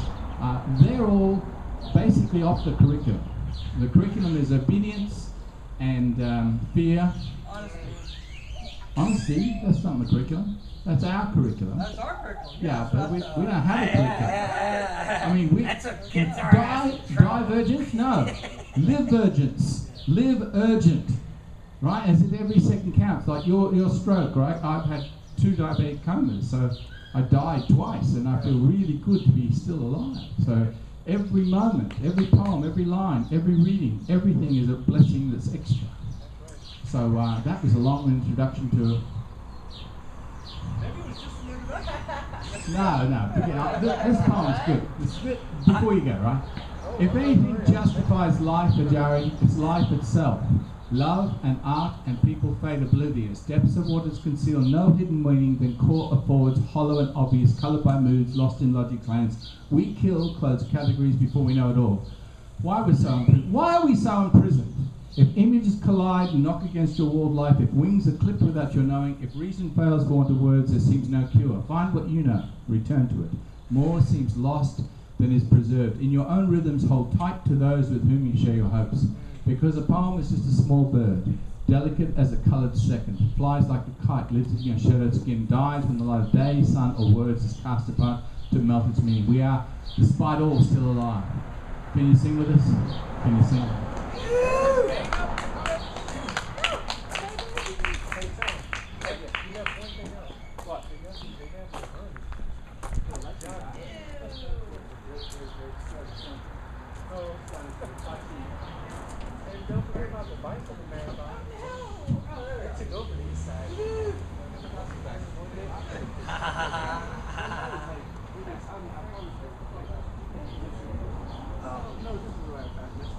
Speaker 1: they're all basically off the curriculum. The curriculum is obedience, and fear. Honesty, that's not the curriculum. That's our curriculum.
Speaker 3: That's our curriculum.
Speaker 1: Yeah, but we don't have a curriculum. I mean,
Speaker 2: That's what gets our ass in
Speaker 1: divergence? No. Live-vergence. Live urgent. Right? As if every second counts. Like your stroke, right? I've had 2 diabetic comas, so I died twice, and I feel really good to be still alive. So Every moment, every poem, every line, every reading, everything is a blessing that's extra. So that was a long introduction to it.
Speaker 6: Maybe it was just an introduction.
Speaker 1: No, this poem's good. Before you go, right? If anything justifies life, Ajari, it's life itself. Love and art and people fade oblivious. Depths of waters conceal no hidden meaning than caught affords, hollow and obvious, coloured by moods, lost in logic's lands. We kill, close categories before we know it all. Why are we so imprisoned? If images collide and knock against your walled life, if wings are clipped without your knowing, if reason fails go on to words, there seems no cure. Find what you know, return to it. More seems lost than is preserved. In your own rhythms, hold tight to those with whom you share your hopes. Because a poem is just a small bird, delicate as a coloured second, flies like a kite, lives in your shadowed skin, dies when the light of day, sun, or words is cast apart to melt its meaning. We are, despite all, still alive. Can you sing with us? Can you sing?
Speaker 6: Don't forget about the bicycle marathon. They took over the east side. Oh, no, this is where I missed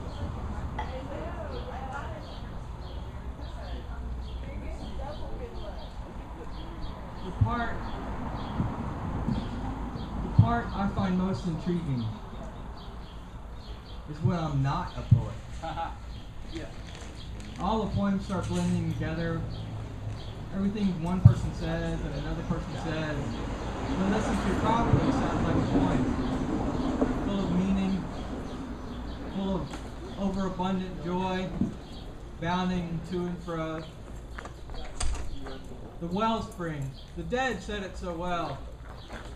Speaker 3: The part I find most intriguing is when I'm not a poet.
Speaker 6: Yeah.
Speaker 3: All the poems start blending together. Everything one person says and another person says, when listened to properly, sounds like a poem. Full of meaning, full of overabundant joy, bounding to and fro. The wellspring, the dead said it so well.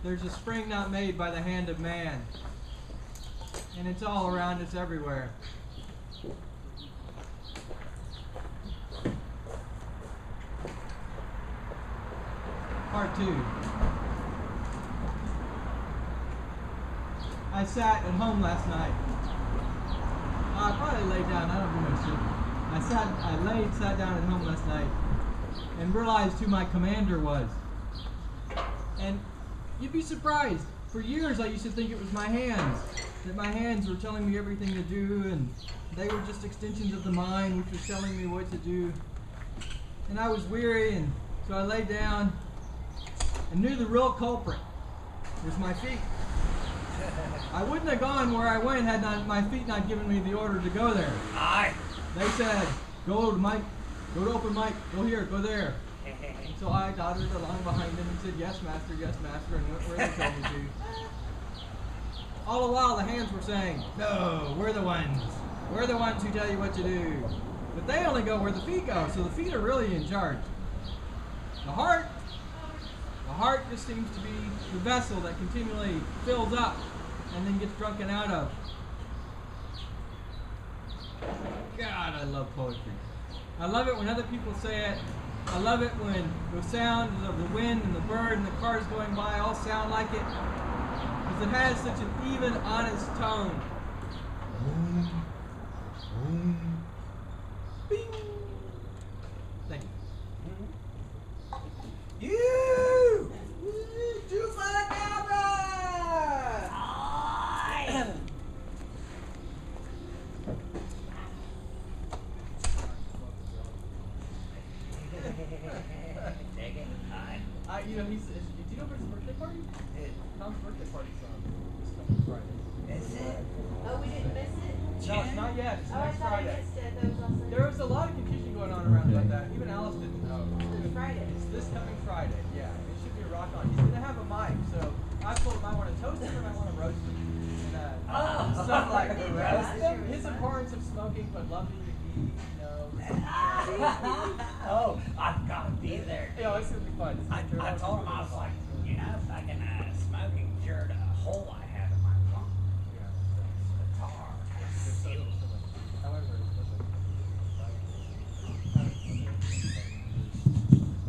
Speaker 3: There's a spring not made by the hand of man. And it's all around us everywhere. Part 2. I sat at home last night. I probably laid down, I don't do much sleeping. Sat down at home last night and realized who my commander was. And you'd be surprised. For years I used to think it was my hands. That my hands were telling me everything to do, and they were just extensions of the mind which was telling me what to do. And I was weary, and so I laid down and knew the real culprit was my feet. I wouldn't have gone where I went had not my feet not given me the order to go there.
Speaker 2: Aye.
Speaker 3: They said, go to Mike, go to open mic, go here, go there. And so I dotted along behind them and said, yes, master, and went where they told me to. All the while the hands were saying, no, we're the ones who tell you what to do. But they only go where the feet go, so the feet are really in charge. The heart just seems to be the vessel that continually fills up and then gets drunken out of. God, I love poetry. I love it when other people say it. I love it when the sounds of the wind and the bird and the cars going by all sound like it. Because it has such an even, honest tone. Bing. Thank you.
Speaker 2: You!
Speaker 3: Chupacabra!
Speaker 2: Take it. Aye.
Speaker 3: You know, do you know for his birthday party? Tom's birthday party's this coming Friday.
Speaker 2: Is it?
Speaker 4: Oh, we didn't miss it?
Speaker 3: No, it's not yet. It's
Speaker 4: Oh, I
Speaker 3: next
Speaker 4: thought I
Speaker 3: Friday.
Speaker 4: missed it. That was also
Speaker 3: There was a lot of confusion going on around about that. Even Alice didn't know.
Speaker 4: It's Friday.
Speaker 3: It's this coming Friday. Yeah, it should be a rock on. He's gonna have a mic, so I told him I want to toast him and I want to roast him. And stuff like that. His abhorrence of smoking, but loving to eat, you know.
Speaker 2: Oh, I've got to be there.
Speaker 3: You know, it's gonna be fun.
Speaker 2: I told him, I was like, you know, fucking smoking cured a hole I had in my lung. The tar. Sealed.
Speaker 3: However,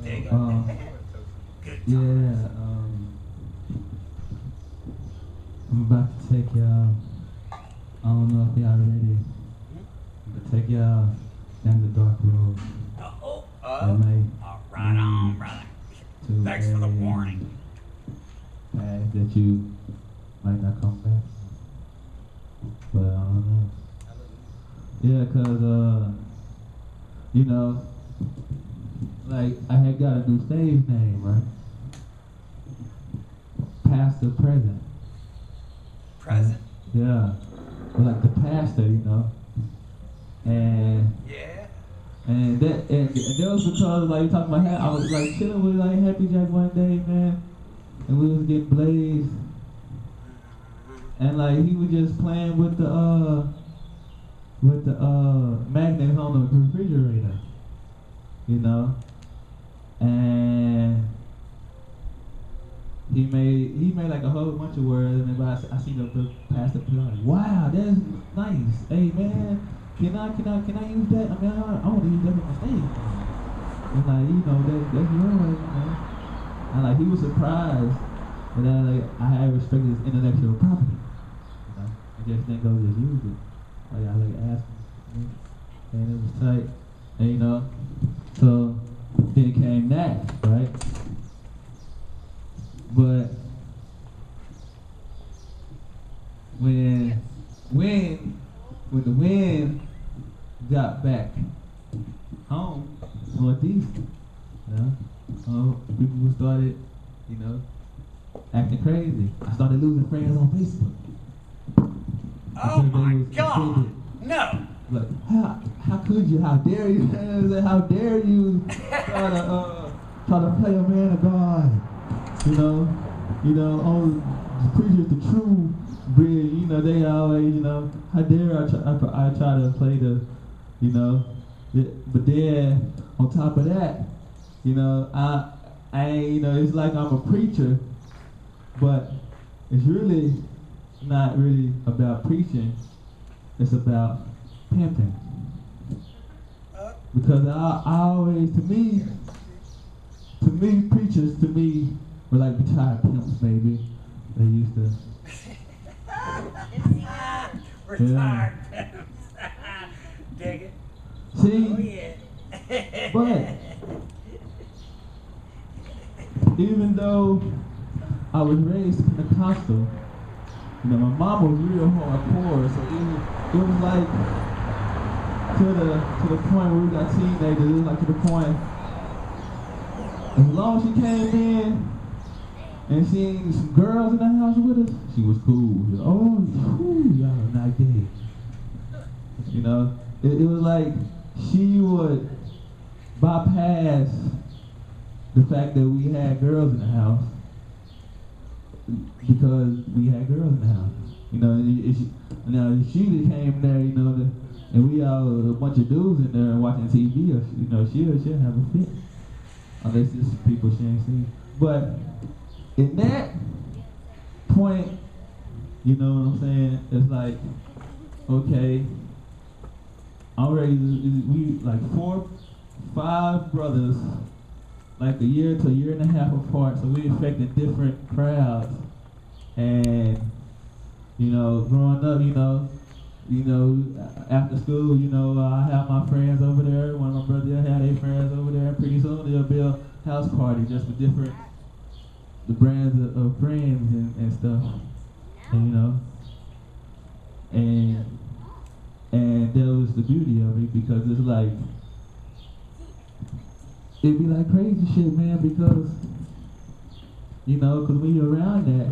Speaker 2: Dig it. Good
Speaker 5: Yeah,
Speaker 2: times.
Speaker 5: I'm about to take y'all
Speaker 1: if y'all ready. But take y'all down the dark road. That may
Speaker 2: Right on, brother.
Speaker 1: to
Speaker 2: Thanks for the
Speaker 1: a
Speaker 2: warning.
Speaker 1: path that you might not come back. But I don't know. Yeah, cause you know, like I had got a new stage name, right? Pastor Present.
Speaker 2: Present?
Speaker 1: Yeah. Like the pastor, you know. And
Speaker 2: Yeah.
Speaker 1: and that was because like you talking about I was like chilling with like Happy Jack one day, man. And we was getting blazed. And like he was just playing with the magnets on the refrigerator. You know? And he made like a whole bunch of words, and then I see the pastor put on, wow, that's nice. Hey man, can I use that? I mean, I want to use that for my stage. And like, you know, that's your way, you know. And like he was surprised that I had respected his intellectual property. You know, I just didn't go just use it. Like I asked him, and it was tight. And you know, so then it came that, right? But when the wind got back home, northeast, you know, people started, you know, acting crazy. I started losing friends on Facebook.
Speaker 2: Oh my God! No!
Speaker 1: Like, how could you? How dare you? How dare you try to play a man of God? You know, all the preachers, the true breed, you know, they always, you know, how dare I try to play the, you know, but then on top of that, you know, I you know, it's like I'm a preacher, but it's really not really about preaching, it's about pimping. Because I always, to me, preachers, to me, were like retired pimps, baby. They used to.
Speaker 2: Retired pimps. Dig it.
Speaker 1: See?
Speaker 2: Oh yeah.
Speaker 1: But even though I was raised Pentecostal, you know, my mom was real hardcore, so it was like to the point where we got teenagers, it was like to the point, as long as she came in and seen some girls in the house with us, she was cool. Oh, whew, y'all are not gay. You know, it was like she would bypass the fact that we had girls in the house because we had girls in the house. You know, she came there, you know, and we all a bunch of dudes in there watching TV, or, you know, she'll have a fit. Unless it's people she ain't seen. But in that point, you know what I'm saying? It's like, okay, I'm ready we like 4, 5 brothers, like a year to a year and a half apart, so we affected different crowds. And, you know, growing up, you know, after school, you know, I have my friends over there. One of my brothers had their friends over there. And pretty soon they'll be a house party just with the brands of friends and stuff. And, you know, and that was the beauty of it, because it's like, it'd be like crazy shit, man, because, you know, because when you're around that,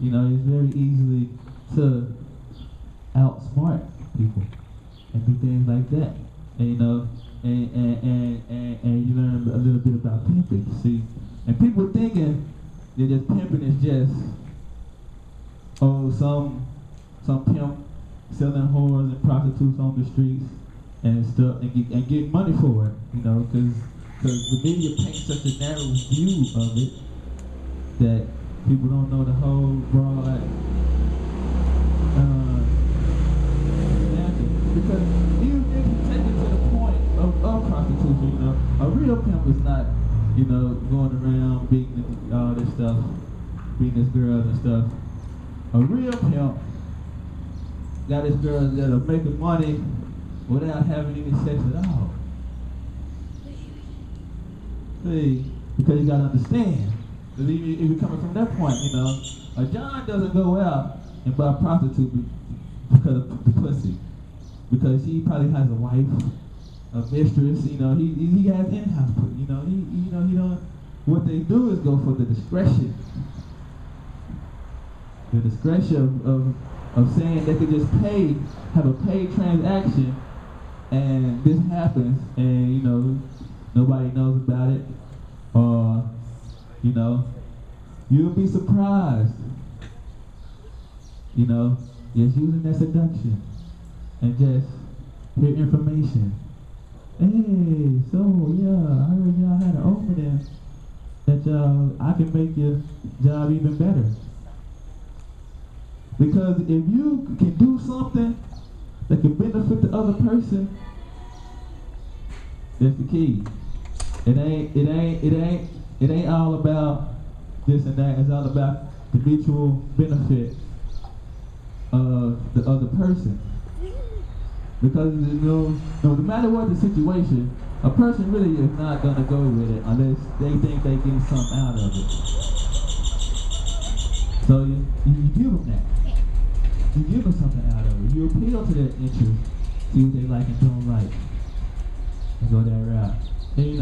Speaker 1: you know, it's very easily to outsmart people and do things like that. And, you know, and you learn a little bit about pimping, see. And people thinking that just pimping is just, oh, some pimp selling whores and prostitutes on the streets and stuff, and get money for it, you know, because the media paints such a narrow view of it that people don't know the whole broad because even if you take it to the point of prostitution, you know, a real pimp is not, you know, going around beating all this stuff, beating his girls and stuff. A real pimp got this girl that are making money without having any sex at all. See, because you gotta understand. Because if you're coming from that point, you know, a John doesn't go out and buy a prostitute because of the pussy. Because he probably has a wife, a mistress, you know, he has in-house, you know, he don't, what they do is go for the discretion. The discretion of saying they could just have a paid transaction, and this happens, and, you know, nobody knows about it, or, you know, you'll be surprised, you know, just using that seduction, and just hear information. Hey, so, yeah, I heard y'all had an opening that I can make your job even better. Because if you can do something that can benefit the other person, that's the key. It ain't all about this and that. It's all about the mutual benefit of the other person. Because no matter what the situation, a person really is not gonna go with it unless they think they get something out of it. So you give them that. You give them something out of it. You appeal to their interest, see what they like and don't like, and go that route. And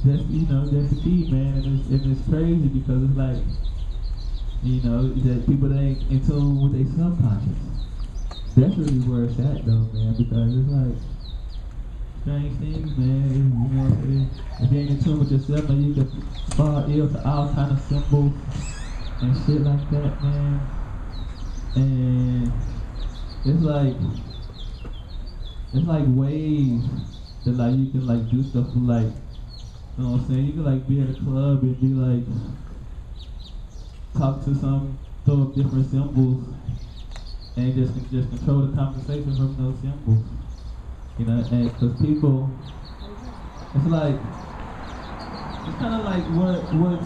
Speaker 1: that's the key, man. And it's crazy because it's like, that people ain't in tune with their subconscious. That's really where it's at, though, man. Because it's like strange things, man. If you ain't in tune with yourself, man, you can fall ill to all kind of symbols and shit like that, man. And it's like ways that like you can like do stuff with, like, you know what I'm saying? You can like be at a club and be like talk to some throw up different symbols and just control the conversation from those symbols. You know, and because people, it's kind of like what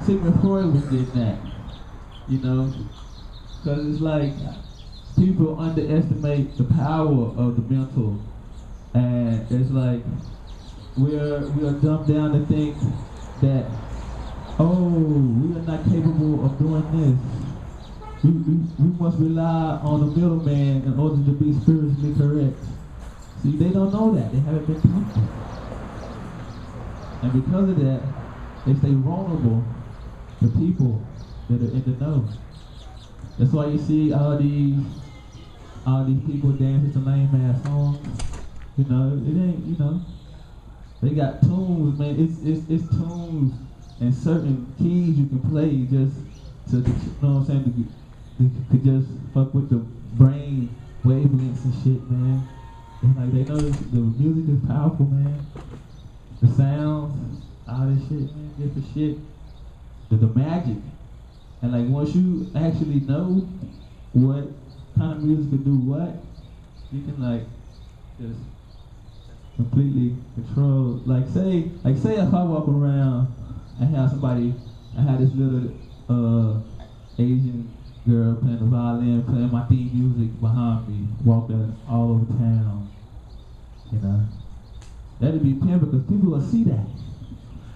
Speaker 1: Sigmund Freud was getting at, you know. Because it's like people underestimate the power of the mental, and it's like we're dumbed down to think that, oh, we are not capable of doing this. We must rely on the middleman in order to be spiritually correct. See, they don't know that. They haven't been taught that. And because of that, they stay vulnerable to people that are in the know. That's why you see all these people dancing to lame ass songs. You know, it ain't, you know, they got tunes, man. It's tunes and certain keys you can play just to, you know what I'm saying, to just fuck with the brain wavelengths and shit, man. And like they know the music is powerful, man. The sounds, all this shit, man, different shit. The magic. And like once you actually know what kind of music can do what, you can like just completely control. Like say if I walk around and have somebody, I had this little Asian girl playing the violin, playing my theme music behind me, walking all over town, you know. That'd be pimp because people will see that.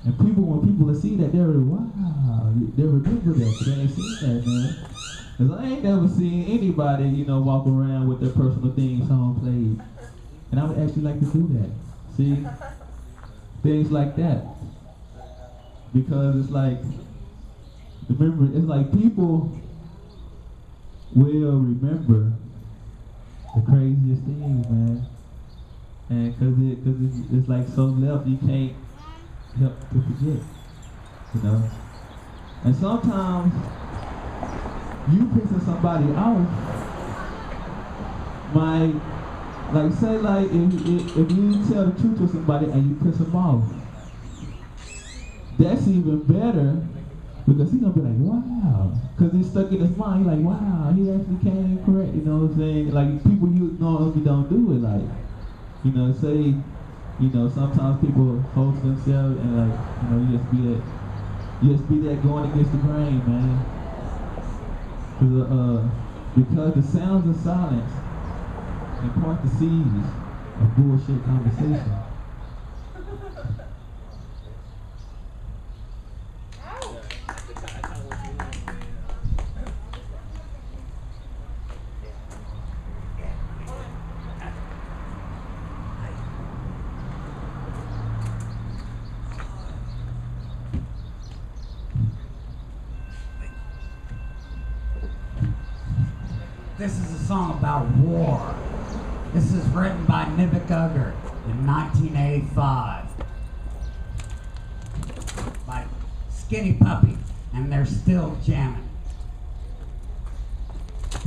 Speaker 1: And when people will see that, they're like, wow, they remember that, because they ain't seen that, man. Because I ain't never seen anybody, you know, walk around with their personal theme song played. And I would actually like to do that. See? Things like that. Because it's like, remember, it's like people will remember the craziest things, man. And because it's like so left, you can't help to forget, you know. And sometimes you pissing somebody off might, like say like if you tell the truth to somebody and you piss them off, that's even better because he's gonna be like, wow, because it's stuck in his mind. He's like, wow, he actually came correct, you know what I'm saying? Like people you normally don't do it, like, you know, say, you know, sometimes people hold to themselves and like, you know, you just be that going against the grain, man. Cause Because the sounds of silence impart the seeds of bullshit conversation.
Speaker 7: This is a song about war. This is written by Nivek Ugger in 1985 by Skinny Puppy, and they're still jamming.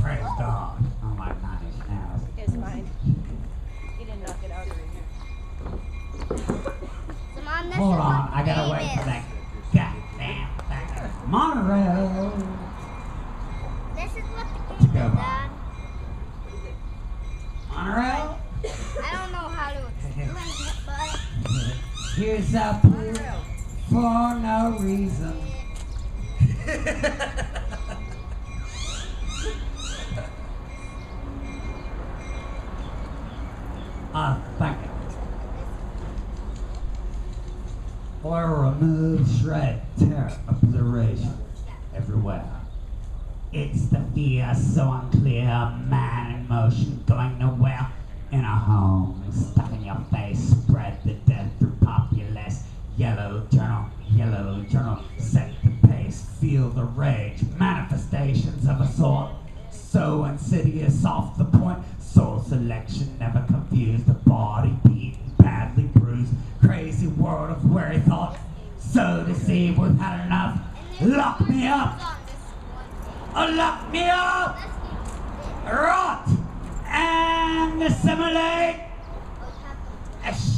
Speaker 7: Praise God. Unlike 9 Inch Nails.
Speaker 4: It's fine. You didn't knock it out.
Speaker 8: Simon, this
Speaker 7: Hold
Speaker 8: is
Speaker 7: on,
Speaker 8: what
Speaker 7: I gotta
Speaker 8: babe
Speaker 7: wait for
Speaker 8: is.
Speaker 7: that goddamn thing. Monorail.
Speaker 8: This is what the game
Speaker 7: Go
Speaker 8: is,
Speaker 7: on.
Speaker 8: Dad.
Speaker 7: Monorail.
Speaker 8: I don't know how to explain it, but
Speaker 7: Here's up here for no reason. Thank you. Oil remove, shred, tear, obliteration everywhere. It's the fear so unclear, man in motion, going nowhere. In a home, stuck in your face, spread the death through populace. Yellow journal, set the pace, feel the rage. Manifestations of a sort, so insidious, off the point. Soul selection, never confused, the body beaten, badly bruised. Crazy world of weary thought, so deceived, we've had enough. Lock me up! Oh, lock me up! Rot and assimilate.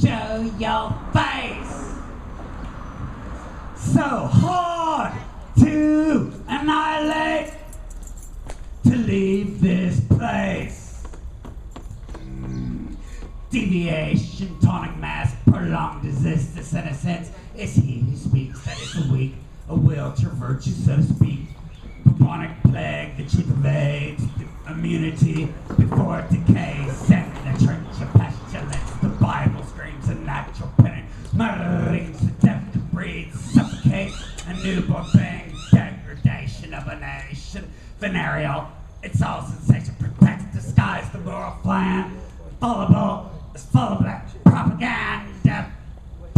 Speaker 7: Show your face. So hard to annihilate, to leave this place. Deviation, tonic mass, prolonged resistance, in a sense, it's he who speaks that is a weak, a will to virtue, so to speak. Bubonic plague, the truth evades, immunity before it decays. Send the trench of pestilence, the Bible screams a natural penance. Murderings, the death to breed, suffocate, a newborn thing, degradation of a nation. Venereal, it's all sensation, protect, disguise the moral plan. Fallible, it's full of black propaganda.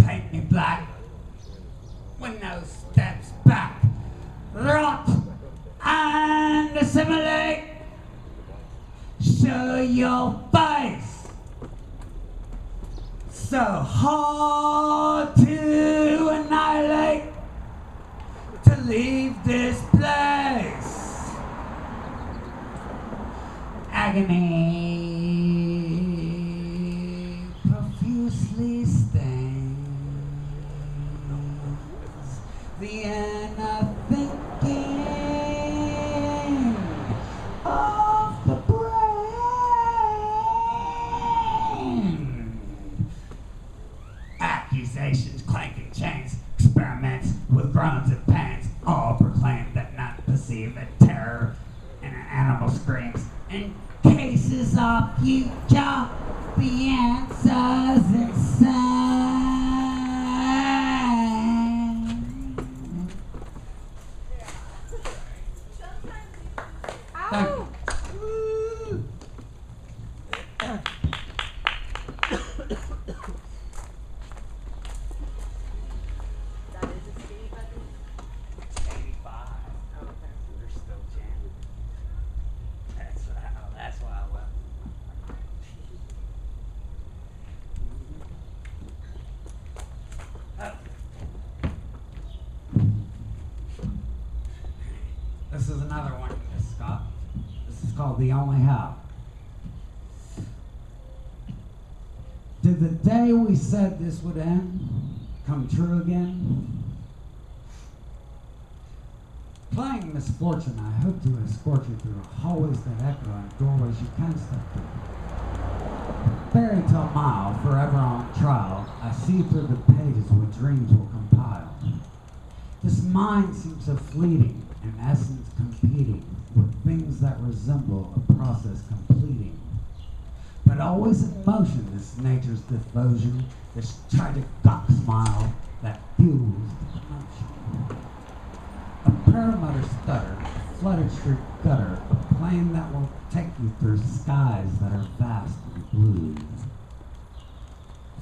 Speaker 7: Paint me black, with no steps back. Rot and assimilate. Show your face. So hard to annihilate, to leave this place. Agony profusely stains the inner thinking of the brain. Accusations, clanking chains, experiments with groans and pains, all proclaim that none perceive a terror in an animal screams. In cases of future, the answer's insane. Thank you.
Speaker 4: That is a skinny button.
Speaker 2: 85. They're still jamming. That's why I left.
Speaker 7: This is another one, Scott. This is called The Only How. Did the day we said this would end come true again? Playing misfortune, I hope to escort you through hallways that echo and doorways you can step through. Buried till a mile, forever on trial, I see through the pages what dreams will compile. This mind seems so fleeting, in essence competing. with things that resemble a process completing. But always in motion is nature's devotion, this tragic cock smile that fuels the commotion. A paramotor stutter, a flooded street gutter, a plane that will take you through skies that are vastly blue.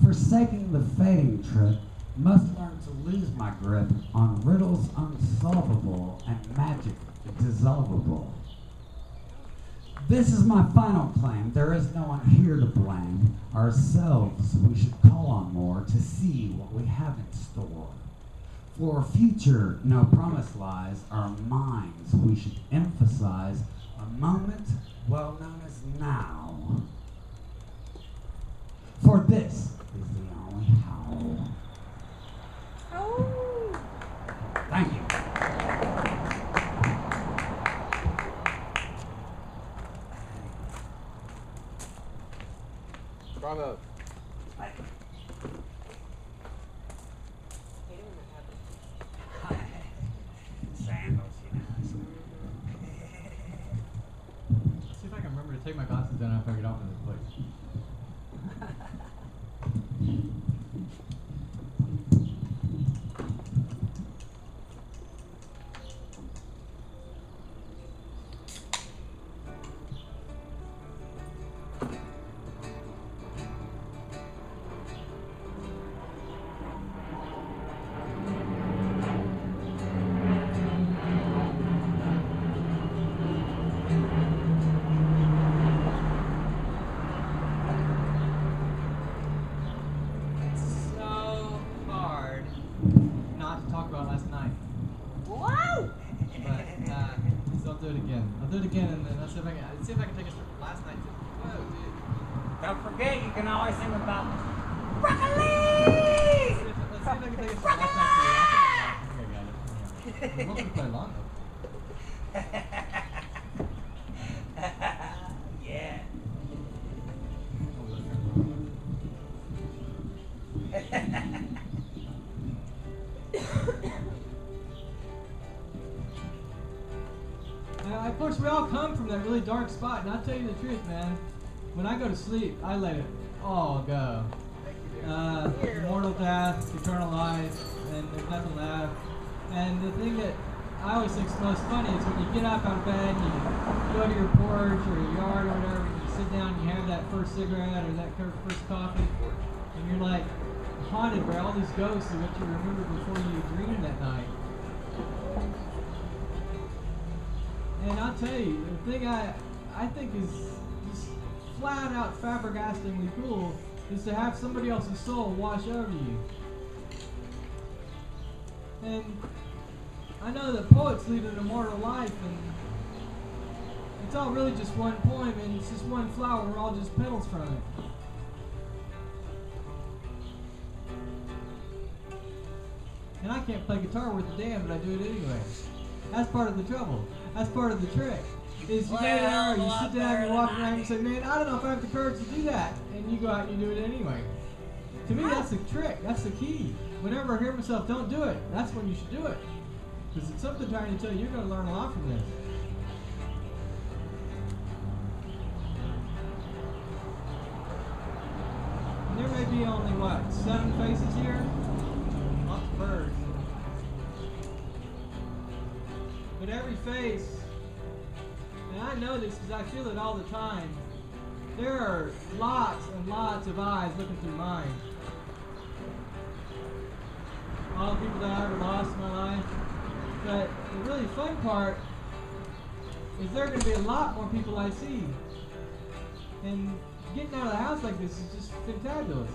Speaker 7: Forsaking the fading trip, must learn to lose my grip on riddles unsolvable and magic dissolvable. This is my final claim. There is no one here to blame. Ourselves we should call on more to see what we have in store. For a future no promise lies, our minds we should emphasize a moment well known as now. For this is the only how.
Speaker 4: Oh.
Speaker 7: Thank you.
Speaker 3: Bravo.
Speaker 2: Sandals, you know.
Speaker 1: Let's see if I can remember to take my glasses down after I get off of this place. So hard not to talk about last night.
Speaker 4: Wow.
Speaker 1: But so I'll do it again. I'll do it again, and then let's see if I can take us from last night to. Whoa, dude.
Speaker 2: Don't forget, you can always sing about
Speaker 4: Broccoli.
Speaker 1: Let's see if I can take us from last night to. I think I got it. Yeah. It won't be quite long though.
Speaker 2: yeah.
Speaker 1: Of course, we all come from that really dark spot, and I'll tell you the truth, man. When I go to sleep, I let it all go. Mortal death, eternal life, and there's nothing left. And the thing that I always think is most funny is when you get up out of bed, and you go to your porch or your yard or whatever, and you sit down and you have that first cigarette or that first coffee, and you're like haunted by all these ghosts of what you remember before you dreamed that night. And I'll tell you, the thing I think is just flat out flabbergastingly cool is to have somebody else's soul wash over you. And I know that poets lead an immortal life, and it's all really just one poem, and it's just one flower, we're all just petals from it. And I can't play guitar worth a damn, but I do it anyway. That's part of the trouble. That's part of the trick. Is you go there, you sit down, you walk around, and you say, man, I don't know if I have the courage to do that. And you go out and you do it anyway. To me, that's the trick. That's the key. Whenever I hear myself, don't do it, that's when you should do it. Because it's something trying to tell you you're going to learn a lot from this. And there may be only, what, 7 faces here? Lots of birds. But every face, and I know this because I feel it all the time, there are lots and lots of eyes looking through mine. All the people that I ever lost in my life. But the really fun part is there are going to be a lot more people I see. And getting out of the house like this is just fantabulous.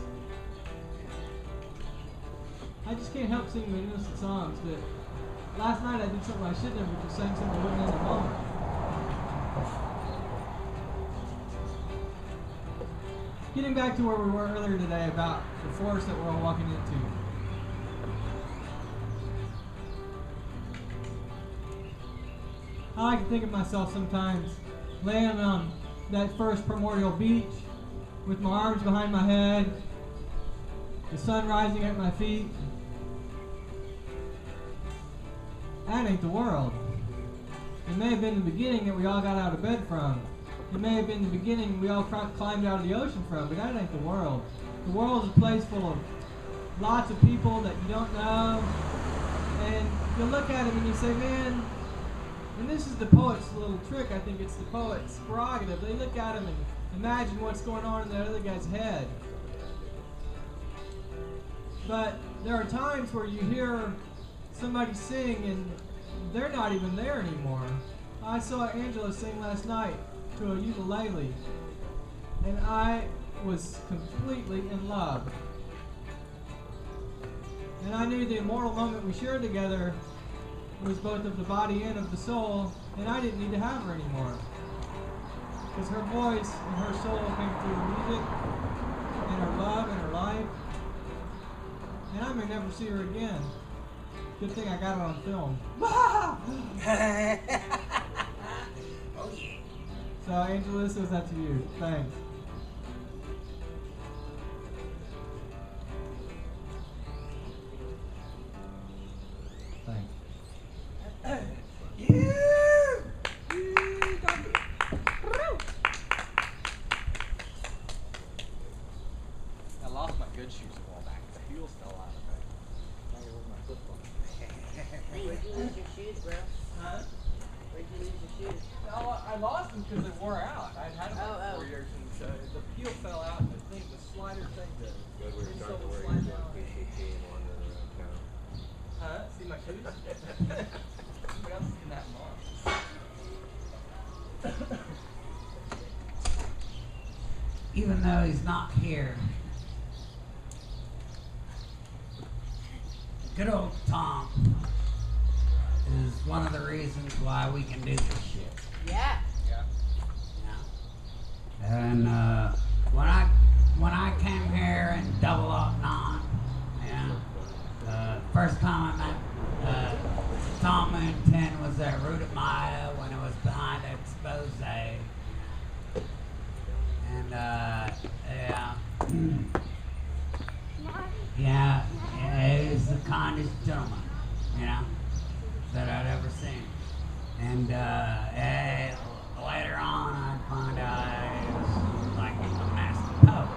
Speaker 1: I just can't help singing the innocent songs, but last night I did something I shouldn't have, which was sang something I wouldn't in the moment. Getting back to where we were earlier today about the forest that we're all walking into. I like to think of myself sometimes laying on that first primordial beach with my arms behind my head, the sun rising at my feet. That ain't the world.
Speaker 3: It may have been the beginning that we all got out of bed from. It may have been the beginning we all climbed out of the ocean from, but that ain't the world. The world is a place full of lots of people that you don't know, and you look at them and you say, man, and this is the poet's little trick, I think it's the poet's prerogative. They look at him and imagine what's going on in that other guy's head. But there are times where you hear somebody sing and they're not even there anymore. I saw Angela sing last night to a ukulele, and I was completely in love. And I knew the immortal moment we shared together was both of the body and of the soul, and I didn't need to have her anymore. Because her voice and her soul came through the music, and her love and her life. And I may never see her again. Good thing I got it on film.
Speaker 2: Oh, yeah.
Speaker 3: So, Angela, this is that to you. Thanks. Thanks.
Speaker 2: I lost my good shoes a while back. The heels fell out of it. Now you're with my football.
Speaker 4: Where'd you lose your shoes, bro?
Speaker 3: Huh?
Speaker 4: Where'd you lose your shoes?
Speaker 3: No, I lost them because they wore out. I'd had them for 4
Speaker 4: Oh.
Speaker 3: years, and the heel fell out, and the thing, the slider thing, the
Speaker 9: Good we were
Speaker 3: insole
Speaker 9: starting to
Speaker 3: was
Speaker 9: wear your
Speaker 3: sliding out.
Speaker 9: PCT and wandering around town.
Speaker 3: Huh? See my shoes? What else is in that box?
Speaker 7: Even though he's not here, good old Thom is one of the reasons why we can do this shit.
Speaker 4: Yeah.
Speaker 3: Yeah.
Speaker 7: And when I came here in 009, first time I met Thom Moon 10 was at Ruta Maya when it was behind Expose. And he was the kindest gentleman, that I'd ever seen. And later on, I found out he was like a master poet.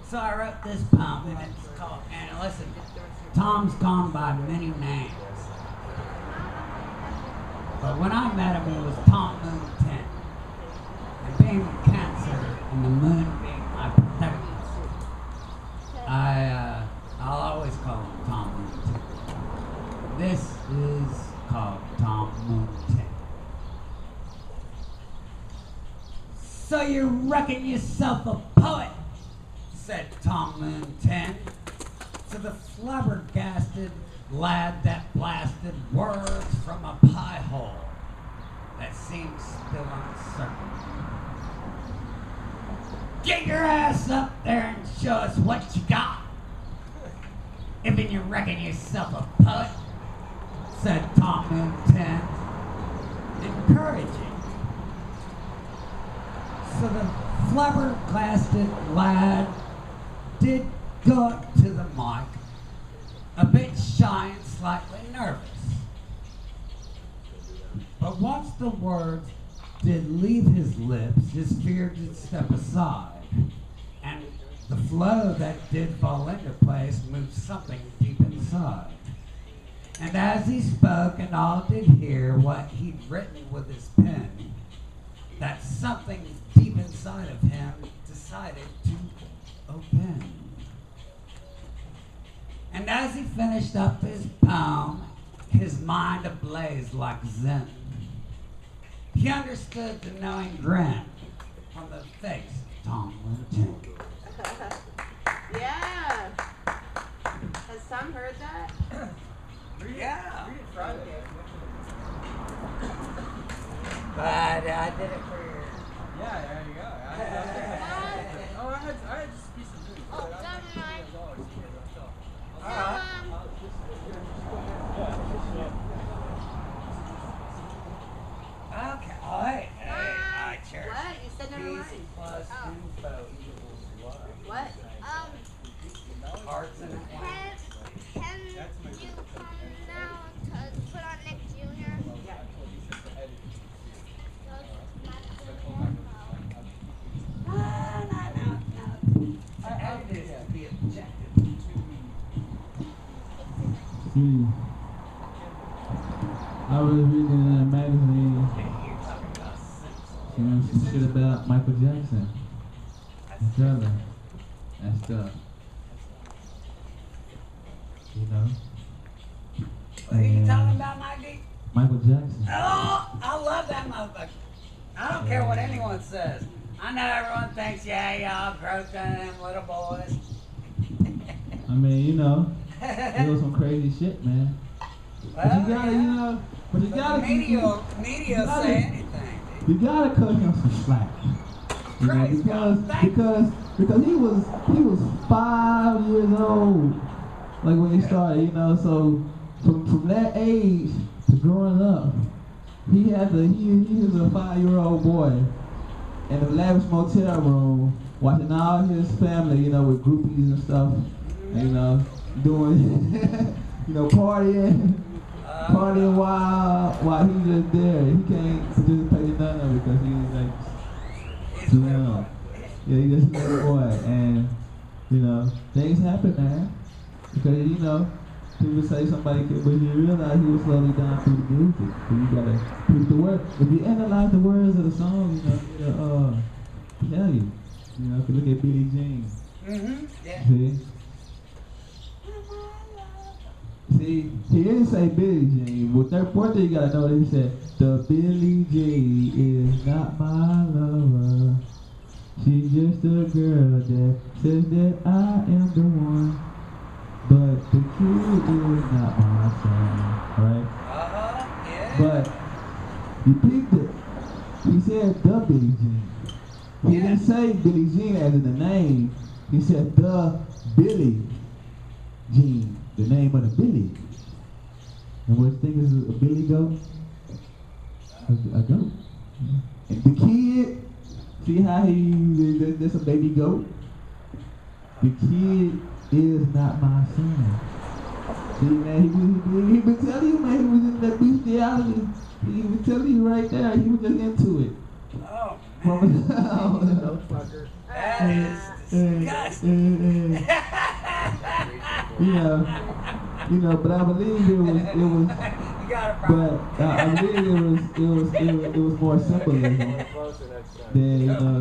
Speaker 7: So I wrote this poem, and it's called, and listen, Thom's gone by many names. But when I met him, it was Thom Moon 10. And being Cancer and the moon being my protector, I'll always call him Thom Moon 10. This is called Thom Moon 10. So you reckon yourself a poet? Said Thom Moon 10 to the flabbergasted lad that blasted words from a pie hole that seemed still uncertain. Get your ass up there and show us what you got. If you reckon yourself a poet, said Thom Moon 10, encouraging. So the flabbergasted lad did go up to the mic, a bit shy and slightly nervous. But once the words did leave his lips, his fear did step aside, and the flow that did fall into place moved something deep inside. And as he spoke, and all did hear what he'd written with his pen, that something deep inside of him decided to open. And as he finished up his poem, his mind ablaze like Zen. He understood the knowing grin on the face of Thom Moon 10.
Speaker 4: Yeah. Has Thom heard that?
Speaker 7: Yeah.
Speaker 3: Read it Friday.
Speaker 7: But I did it for your...
Speaker 3: Yeah, there you go. I had just a piece of news.
Speaker 8: Oh, Dad and I.
Speaker 7: Okay. Oh, hey, church.
Speaker 4: What? You said never mind.
Speaker 7: Peace plus info equals what?
Speaker 4: What?
Speaker 7: Hearts and
Speaker 8: Can you come now to put on Nick Jr.?
Speaker 4: Yeah.
Speaker 1: See, I was reading in a magazine, you know, some shit about Michael Jackson. And Thriller and stuff. You know?
Speaker 2: What are you talking about, Mikey?
Speaker 1: Michael Jackson.
Speaker 2: Oh, I love that motherfucker. I don't care what anyone says. I know everyone thinks, yeah, y'all broken them little boys.
Speaker 1: I mean, you know, it was some crazy shit, man. But you gotta, you know, but you gotta.
Speaker 2: Media say anything.
Speaker 1: You gotta cut him some slack. You know, because he was 5 years old, like when he started, you know. So from that age to growing up, he was a 5-year-old boy in a lavish motel room, watching all his family, you know, with groupies and stuff, and, you know, doing, you know, partying while he's just there. He can't participate in none of it because he's like too young. Yeah, he's just a little boy, and you know, things happen, man. Because you know, people say somebody could, but you realize he was slowly down through the music. So you gotta put the word. If you analyze the words of the song, it'll tell you. You know, if you look at Billie Jean. Yeah. See, he didn't say Billie Jean. But that one thing you gotta know that he said, the Billie Jean is not my lover. She's just a girl that says that I am the one. But the kid is not my son, right?
Speaker 2: Yeah.
Speaker 1: But he picked it. He said the Billie Jean. He didn't say Billie Jean as in the name. He said the Billie Jean, the name of the Billy. And what you think is a Billy goat? A goat. And the kid, see how there's a baby goat? The kid is not my son. See, man, he been telling you, man, he was in that bestiality. He was telling you right there, he was just into it.
Speaker 2: Oh, man.
Speaker 6: No fucker.
Speaker 2: That is disgusting.
Speaker 1: You know, but I believe it was,
Speaker 2: You got it, bro.
Speaker 1: but I believe it was more symbolism than, you know,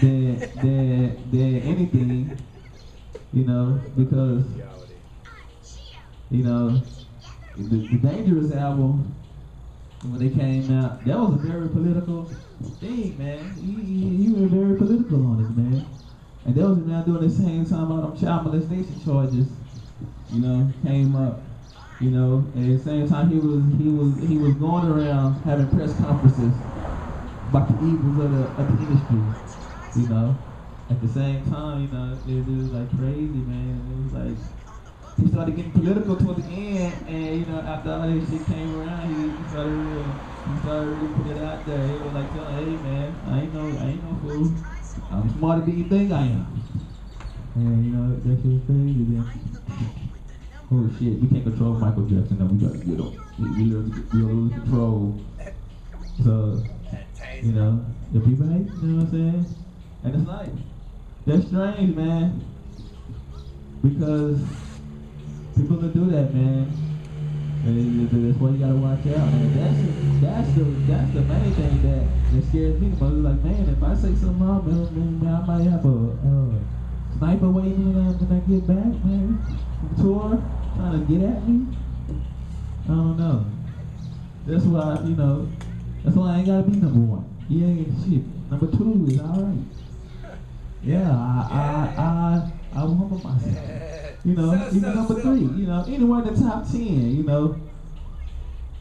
Speaker 1: than anything, you know, because, you know, the Dangerous album, when they came out, that was a very political thing, man. He was very political on it, man. And that was now during the same time all them child molestation charges, you know, came up, you know. And at the same time he was going around having press conferences about the evils of the industry, you know. At the same time, you know, it was like crazy, man. It was like he started getting political toward the end, and you know, after all this shit came around, he started really put it out there. He was like, hey man, I ain't no fool. I'm smarter than you think I am. And you know, that shit was crazy then. Oh shit, we can't control Michael Jackson, no, we gotta get him. We lose control. So, you know, the people hate, you know what I'm saying? And it's like, that's strange, man. Because people that do that, man. That's why you gotta watch out, man. That's the main thing that scares me. But it's like, man, if I say something wrong, man, I might have a sniper waiting when I get back, man. From tour, trying to get at me. I don't know. That's why, you know, that's why I ain't gotta be number one. Yeah, shit. Number 2 is alright. Yeah, I will humble myself. You know, even number 3, you know, anywhere in the top 10, you know,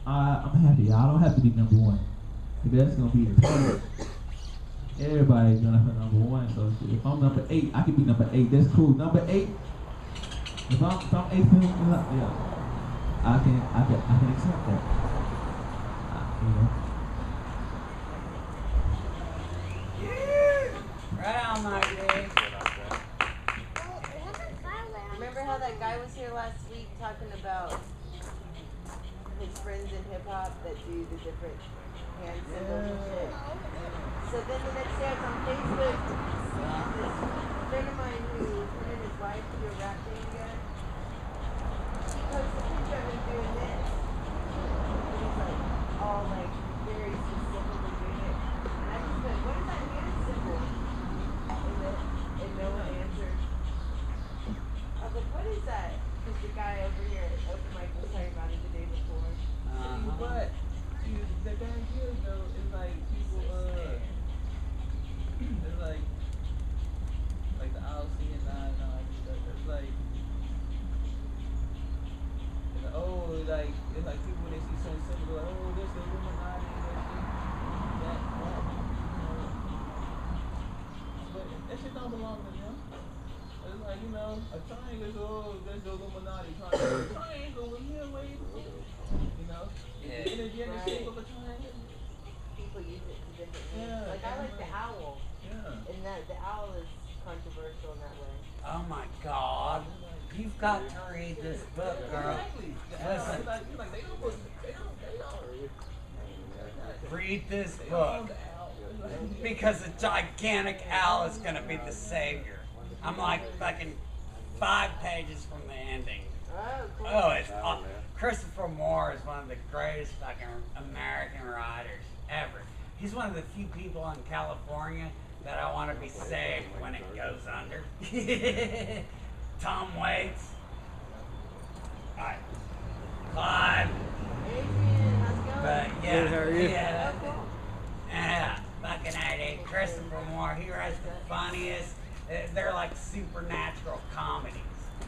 Speaker 1: I'm happy. I don't have to be number 1. That's gonna be the target. Everybody's gonna be number 1. So if I'm number 8, I can be number 8. That's cool. Number 8. If I'm 8th, yeah, I can accept that. You know.
Speaker 2: Right on, Mikey.
Speaker 4: Remember how that guy was here last week talking about his friends in hip hop that do the different hand symbols and shit? So then the next day I was on Facebook, this friend of mine who him and his wife do a rap thing together. She posted a picture of What is that? Because the guy over here at Open Mic was talking about it the day before.
Speaker 6: But the thing is though, it's like people it's like the OC and nine and all that stuff. It's like it's like people when they see something simple like, oh, this is Illuminati, that, but that shit don't belong to them. It's like, you know, a triangle is, oh, that's the Illuminati triangle. A triangle was here way before, you know?
Speaker 2: Yeah.
Speaker 6: Energy in the shape of a triangle.
Speaker 4: People use it to different things.
Speaker 6: Yeah,
Speaker 4: Like I like the owl.
Speaker 6: Yeah.
Speaker 4: And that the owl is controversial in that way.
Speaker 2: Oh my God. You've got to read this book, girl. Listen. Read this book. Because a gigantic owl is going to be the savior. I'm like fucking 5 pages from the ending.
Speaker 4: Oh, cool.
Speaker 2: Oh, it's awesome. Christopher Moore is one of the greatest fucking American writers ever. He's one of the few people in California that I want to be saved when it goes under. Thom waits. Alright. Clive.
Speaker 4: Adrian, how's it going?
Speaker 2: But yeah.
Speaker 9: Good, how are you?
Speaker 2: Yeah.
Speaker 4: Oh, cool.
Speaker 2: Yeah. Fucking A.D. Christopher Moore. He writes the funniest. They're like supernatural comedies.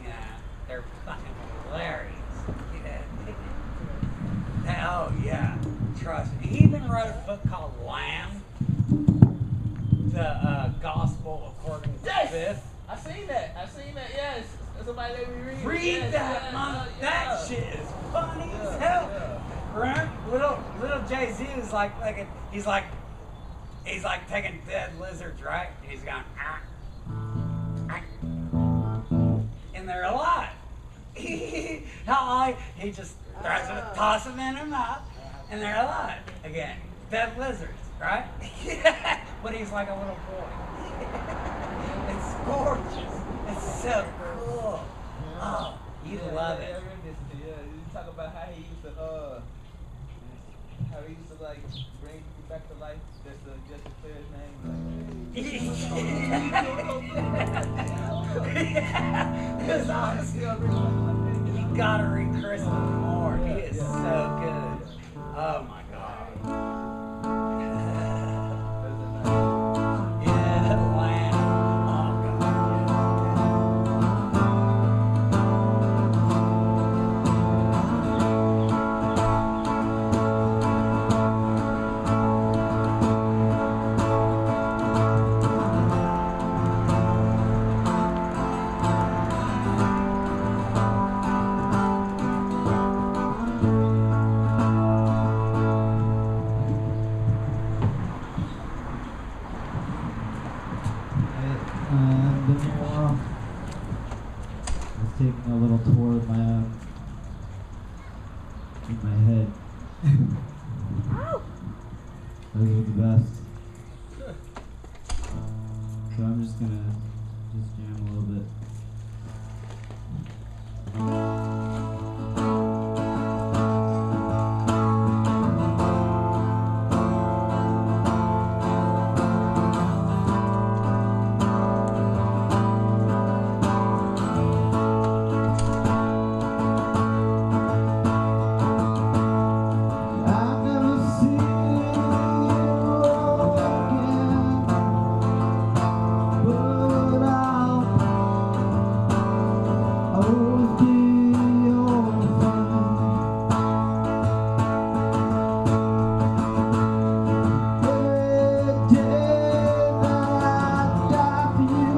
Speaker 2: Yeah. They're fucking hilarious. Yeah. Oh yeah. Trust me. He even wrote a book called Lamb. The Gospel According to Fifth.
Speaker 6: I seen that, yes. Somebody let me read it.
Speaker 2: Read
Speaker 6: Yes,
Speaker 2: that,
Speaker 6: yes,
Speaker 2: man.
Speaker 6: yeah.
Speaker 2: That shit is funny as
Speaker 6: Yeah,
Speaker 2: hell.
Speaker 6: yeah.
Speaker 2: Right? Little Jay-Z is like he's like taking dead lizards, right? And he's going, and they're alive. He just throws them, toss them in their mouth, and they're alive again. Dead lizards, right? But he's like a little boy. It's gorgeous. It's so cool. Oh, you love
Speaker 6: I
Speaker 2: it.
Speaker 6: read this, yeah. You talk about how he used to like bring people back to life just to clear his name.
Speaker 2: Because honestly, you gotta read Christopher Moore. He is so good. Oh my God. Yeah, Lamb. Oh
Speaker 1: Been here a while. I was taking a little tour of my own in my head. Those are the best. So I'm just gonna jam a little bit. I've never seen you again, but I'll always be your friend. Every day that I die for you,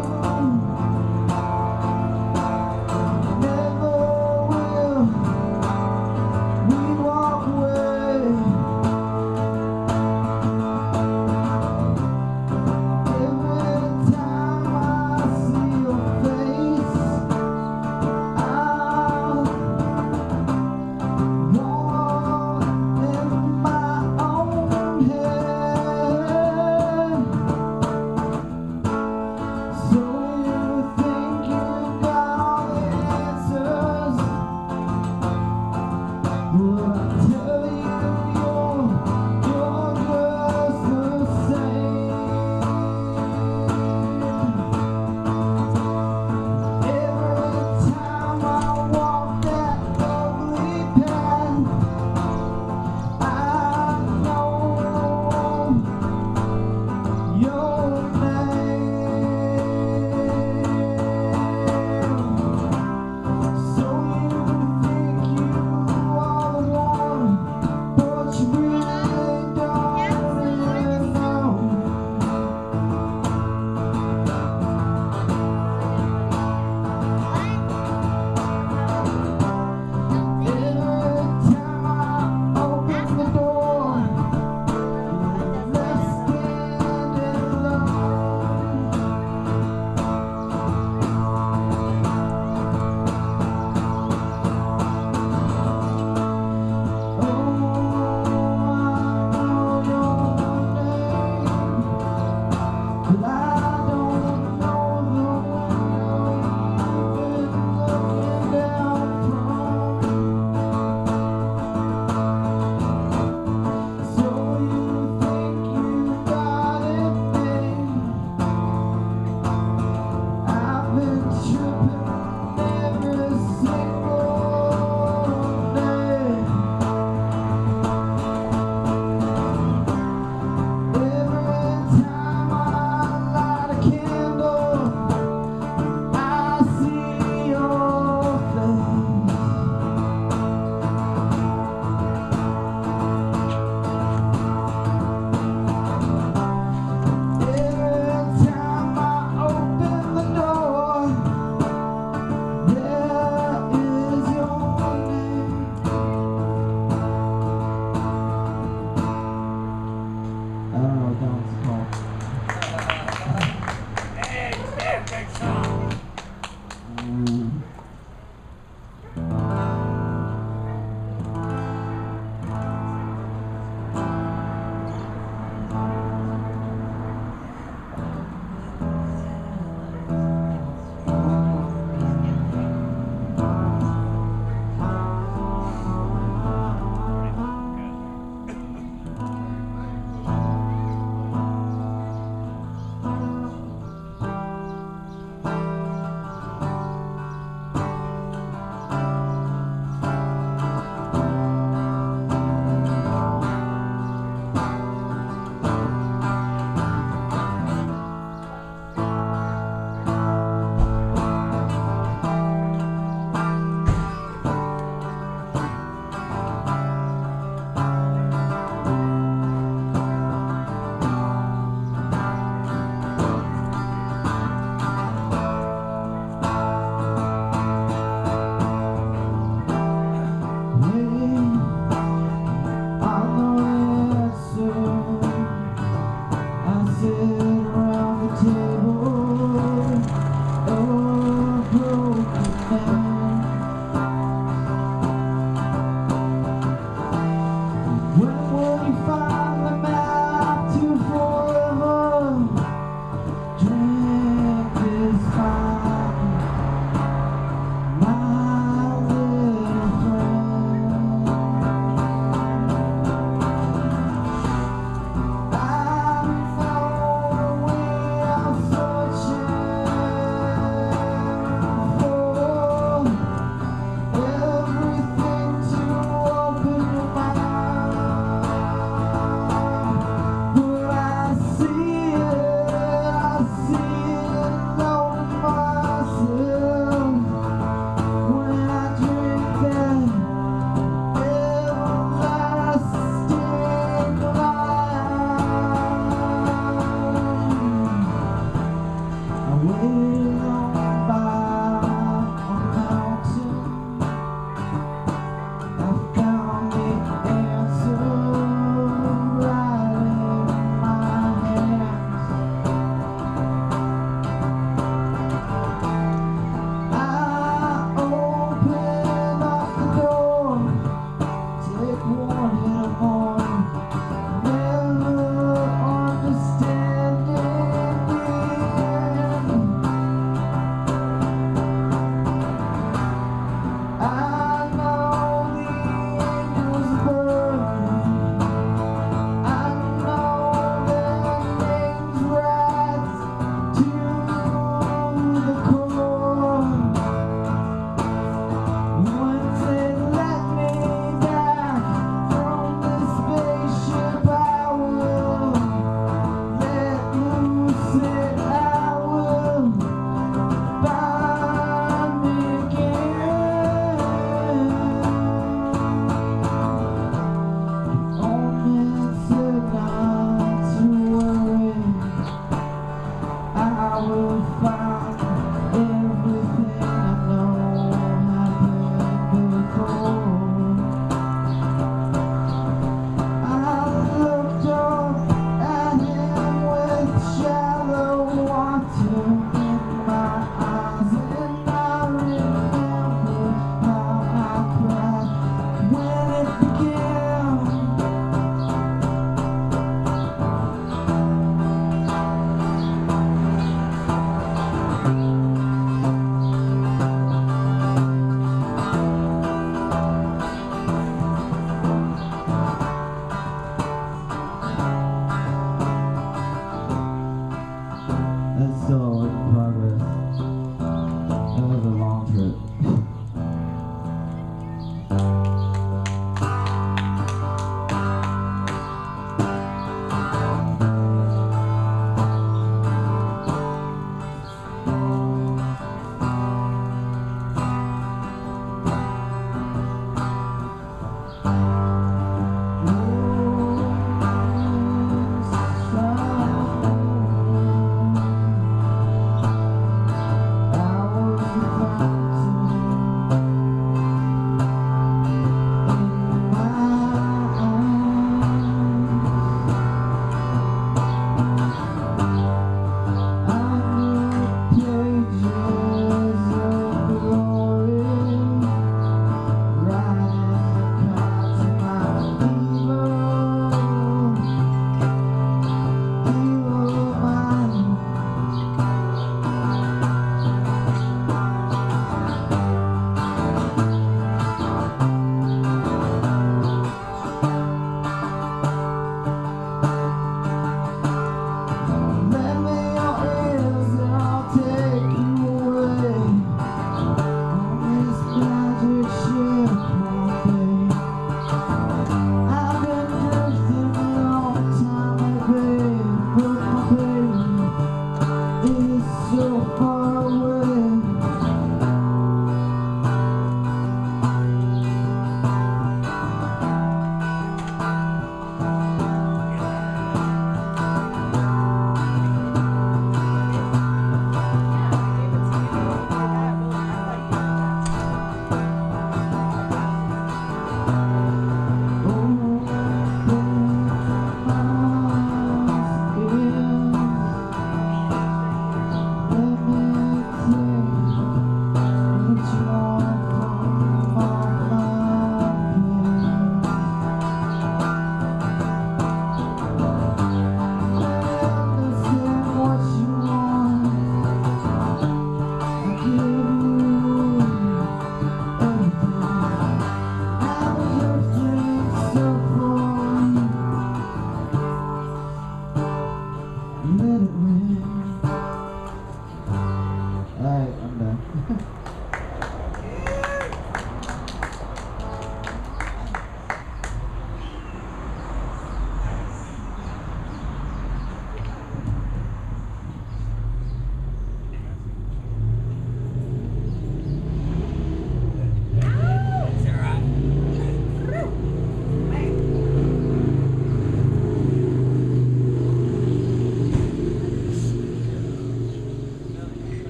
Speaker 1: never will we walk away. Every time I see your face, I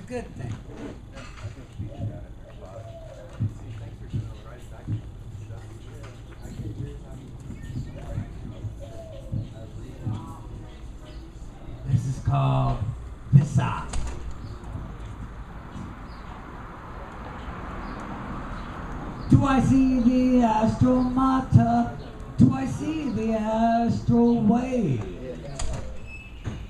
Speaker 2: good thing.
Speaker 7: This is called Visa. Do I see the astromata? Do I see the astral wave?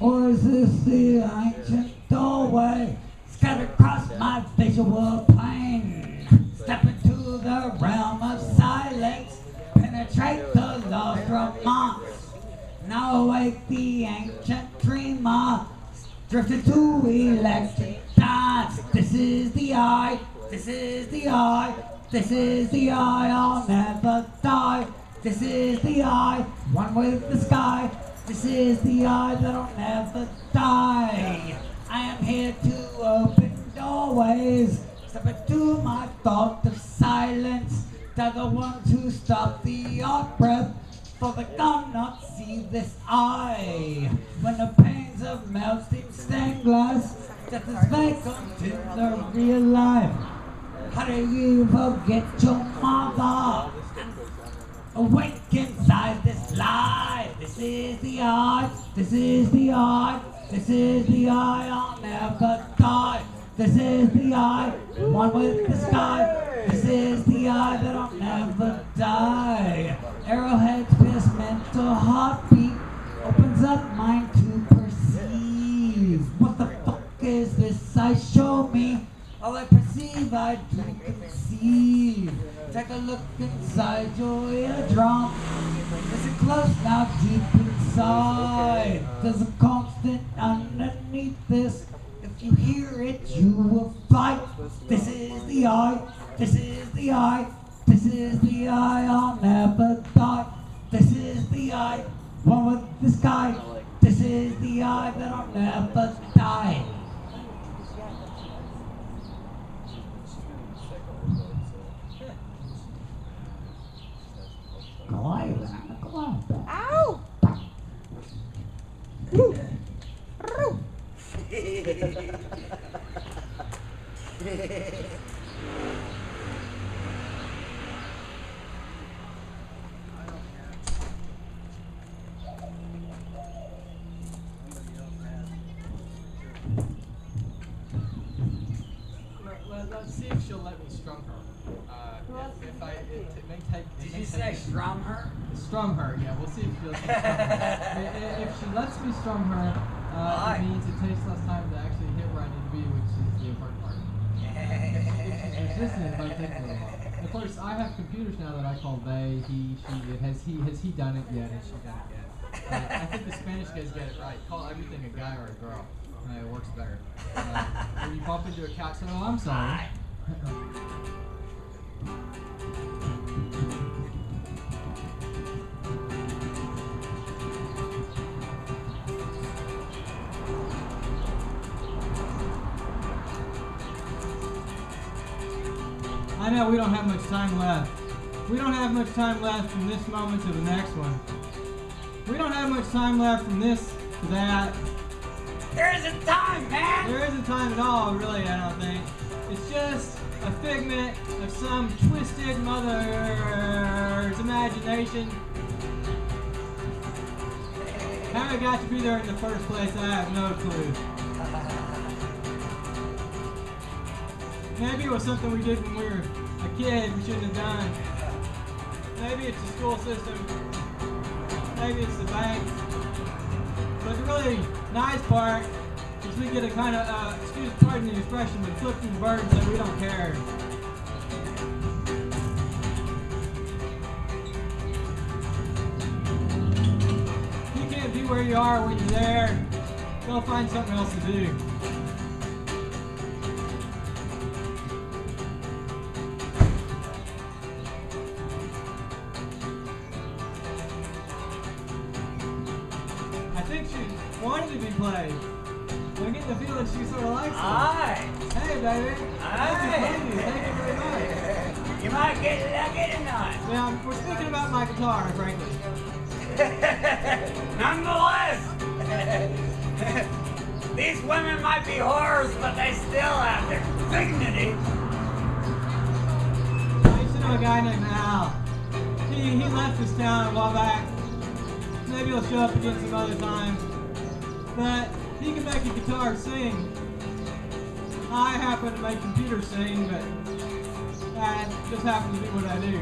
Speaker 7: Or is this the ancient doorway scattered across my visual plane? Step into the realm of silence, penetrate the lost romance. Now awake the ancient dreamer, drifted to electric dance. This is the eye, this is the eye, this is the eye, I'll never die. This is the eye, one with the sky. This is the eye that'll never die. I am here to open doorways, step into my thought of silence. Tell the ones who stop the out breath, for they cannot see this eye. When the pains of melting stained glass, death is vacant in the real life. How do you forget your mother? Awake inside this life. This is the eye, this is the eye, this is the eye, I'll never die. This is the eye, one with the sky. This is the eye that'll never die. Arrowheads pierce mental heartbeat, opens up mind to perceive. What the fuck is this I show me? All I perceive I do conceive. Take a look inside your eardrum. Listen close now, deep inside. There's a constant underneath this. If you hear it, you will fight. This is the eye, this is the eye, this is the eye, I'll never die. This is the eye, one with the sky. This is the eye that'll never die.
Speaker 4: Ow!
Speaker 3: Let's see if she'll let me strum her. If it may take.
Speaker 2: Did you say strum her?
Speaker 3: Strum her, yeah. We'll see if she'll let me strum her. If she lets me strum her, it means it takes less time to actually hit where I need to be, which is the important part. If she's resistant, it might take a little while. Of course, I have computers now that I call they, he, she. Has he done it yet? Has she done it yet? I think the Spanish guys get it right. Call everything a guy or a girl. It works better. When you bump into a couch, oh, I'm sorry. I know we don't have much time left. We don't have much time left from this moment to the next one. We don't have much time left from this to that.
Speaker 2: There isn't time, man!
Speaker 3: There isn't time at all, really, I don't think. It's just a figment of some twisted mother's imagination. How I got to be there in the first place, I have no clue. Maybe it was something we did when we were a kid we shouldn't have done. Maybe it's the school system. Maybe it's the bank. But the really nice part is we get a kind of, pardon the expression, but flip through the bird and say we don't care. You can't be where you are when you're there. Go find something else to do. Wanted to be played. I get the feeling she sort of likes it.
Speaker 2: Aye.
Speaker 3: Hey, baby.
Speaker 2: Aye.
Speaker 3: Thank you very much.
Speaker 2: You might get lucky tonight.
Speaker 3: Yeah, we're speaking about my guitar, frankly.
Speaker 2: Nonetheless. These women might be whores, but they still have their dignity.
Speaker 3: I used to know a guy named Al. He left this town a while back. Maybe he'll show up again some other time. But he can make a guitar sing. I happen to make computers sing, but that just happens to be what I do.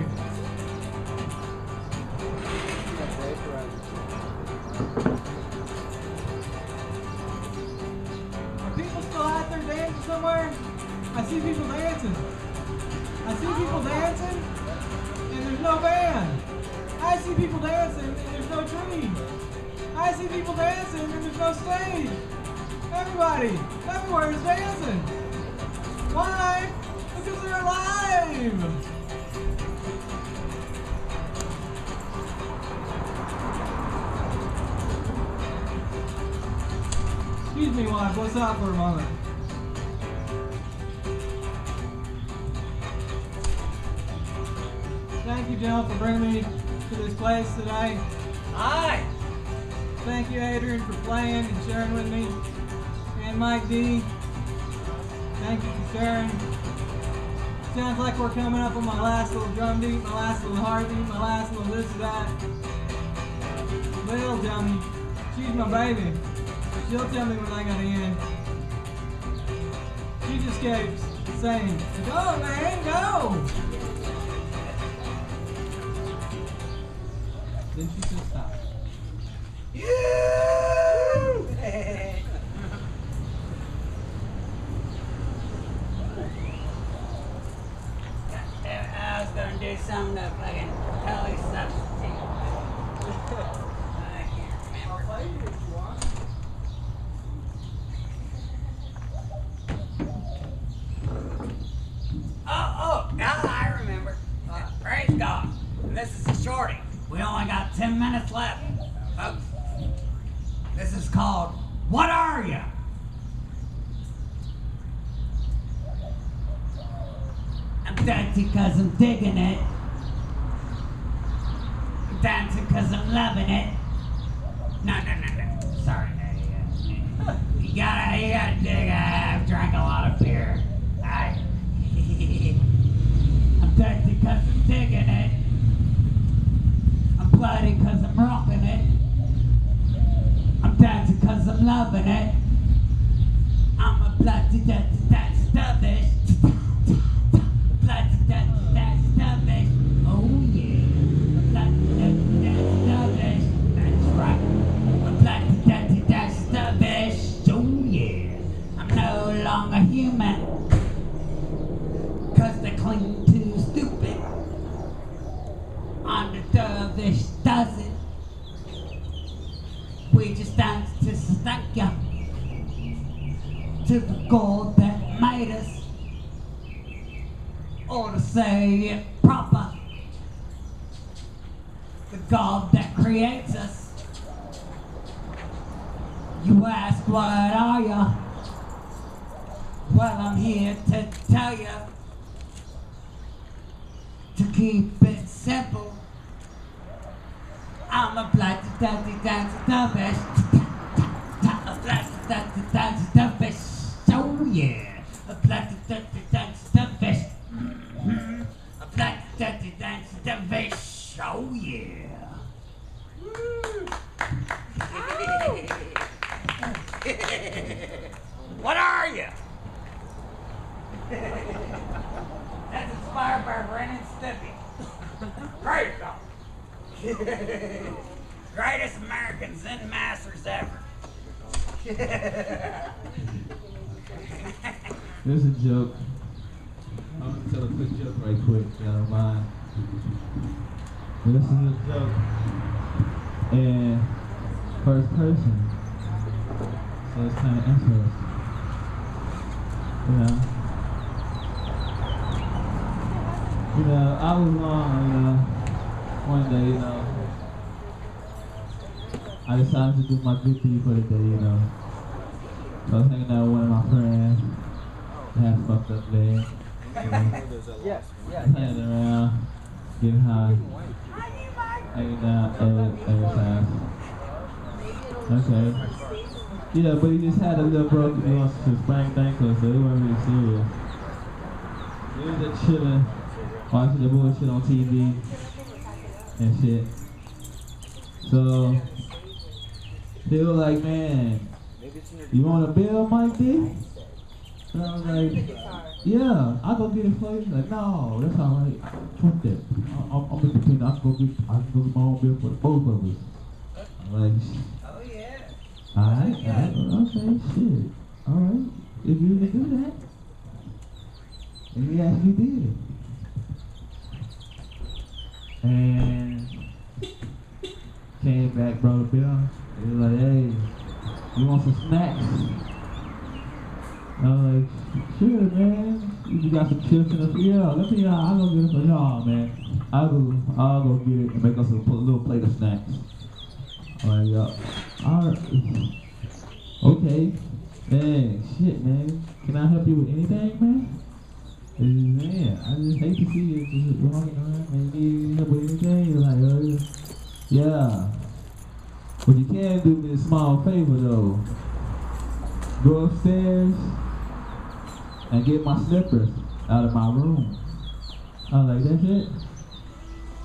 Speaker 3: Are people still out there dancing somewhere? I see people dancing. I see people dancing, and there's no band. I see people dancing, and there's no tree. I see people dancing, and there's no stage. Everybody, everywhere is dancing. Why? Because they're alive. Excuse me while I bust out for a moment. Thank you, Jill, for bringing me to this place today.
Speaker 2: Hi.
Speaker 3: Thank you, Adrian, for playing and sharing with me. And Mike D, thank you for sharing. Sounds like we're coming up on my last little drum beat, my last little heartbeat, my last little this or that. Lil tell me, she's my baby. She'll tell me when I gotta end. She just keeps saying, go man, go! Then she just stopped.
Speaker 2: I was gonna do something to fucking Kelly substitute. I can't remember. Oh, God, I remember. Praise God. And this is a shorty. We only got 10 minutes left, folks. This is called What Are Ya? I'm dancing cause I'm digging it. I'm dancing cause I'm loving it. No. Sorry. You gotta dig. I've drank a lot of beer. I'm dancing cause I'm digging it. I'm bloody cause I'm rocking it. I'm dancing cause I'm loving it. I'm a bloody dance stubbish. Bloody dance stubbish. Oh yeah. A bloody dance stubbish. That's right. A bloody dance stubbish. Oh yeah. I'm no longer human. Cause they cling too stupid. I'm the dervish does it. We just dance to thank ya. To the God that made us. Or to say it proper. The God that creates us. You ask what are ya? Well, I'm here to tell ya. To keep it simple. I'm a bloody dance dervish. A bloody dance dervish. Oh yeah. A bloody dance dervish. A bloody dance dervish. Oh yeah. What are you? That's inspired by Ren and Stimpy. Great though. Greatest American Zen masters ever.
Speaker 1: There's a joke. I'm gonna tell a quick joke right quick, if you don't mind. This is a joke. And first person. So it's kind of interesting. You know, I was on, one day, I decided to do my good deed for the day, So I was hanging out with one of my friends. They had a fucked up day.
Speaker 3: Yes.
Speaker 1: Hanging around, getting high, hanging out every time. Okay. Yeah, but he just had a little broken lost to sprained ankle, so it wasn't really serious. He was just chilling, watching the bullshit on TV and shit. So they were like, man, you want a bill, Mike D? And I was like, yeah, I'll go get it for you. He's like, no, that's all right. Fuck that. I'm independent. I can go get my own bill for the both of us. I'm like,
Speaker 2: Oh, yeah.
Speaker 1: alright, okay, shit. Alright, if you can do that. And he actually did. And came back, brought a bill. He was like, hey, you want some snacks? I was like, sure, man. You got some chips in the yeah. I'll go get it for y'all, man. I'll go get it and make us a little plate of snacks. I'm like, yeah. Alright. Okay. Dang, shit, man. Can I help you with anything, man? Man, I just hate to see you just walking around. Man, you need help with anything? You're like, yeah. But you can do me a small favor, though. Go upstairs and get my slippers out of my room. I was like, that's it?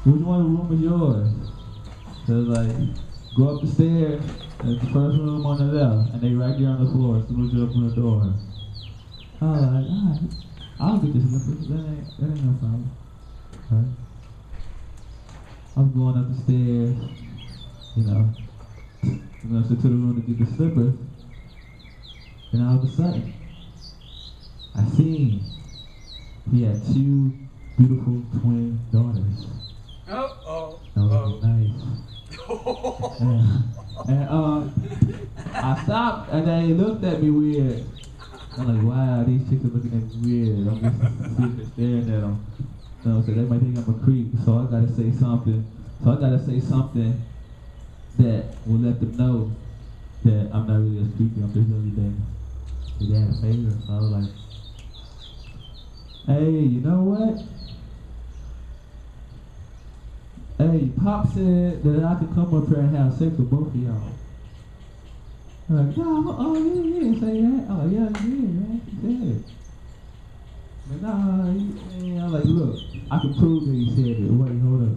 Speaker 1: Which one of the room is yours? So it's like, go up the stairs, it's the first room on the left, and they right there on the floor as soon as you open the door. I was like, alright, I'll get the slippers, that ain't no problem. Right? I was going up the stairs, you know, to the room to get the slippers, and all of a sudden, I seen he had two beautiful twin daughters. That was nice. and I stopped and they looked at me weird. I'm like, wow, these chicks are looking at me weird. I'm just sitting there staring at them. You know, so they might think I'm a creep. So I gotta say something. That will let them know that I'm not really a creepy. I'm just really they had a favor. So I was like, hey, you know what? Hey, Pop said that I could come up here and have sex with both of y'all. I'm like, no, he didn't say that. I'm like, yeah, he did, man. He said it. But nah, I'm like, look, I can prove that he said it. Wait, hold up.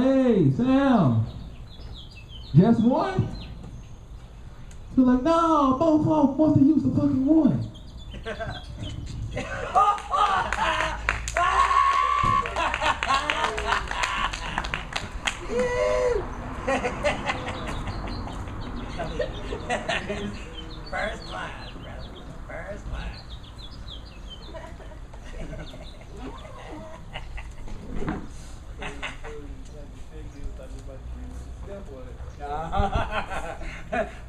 Speaker 1: Hey, Sam! Just one? They're like, no, both of them must have used the fucking one.
Speaker 2: First class, brother. First class.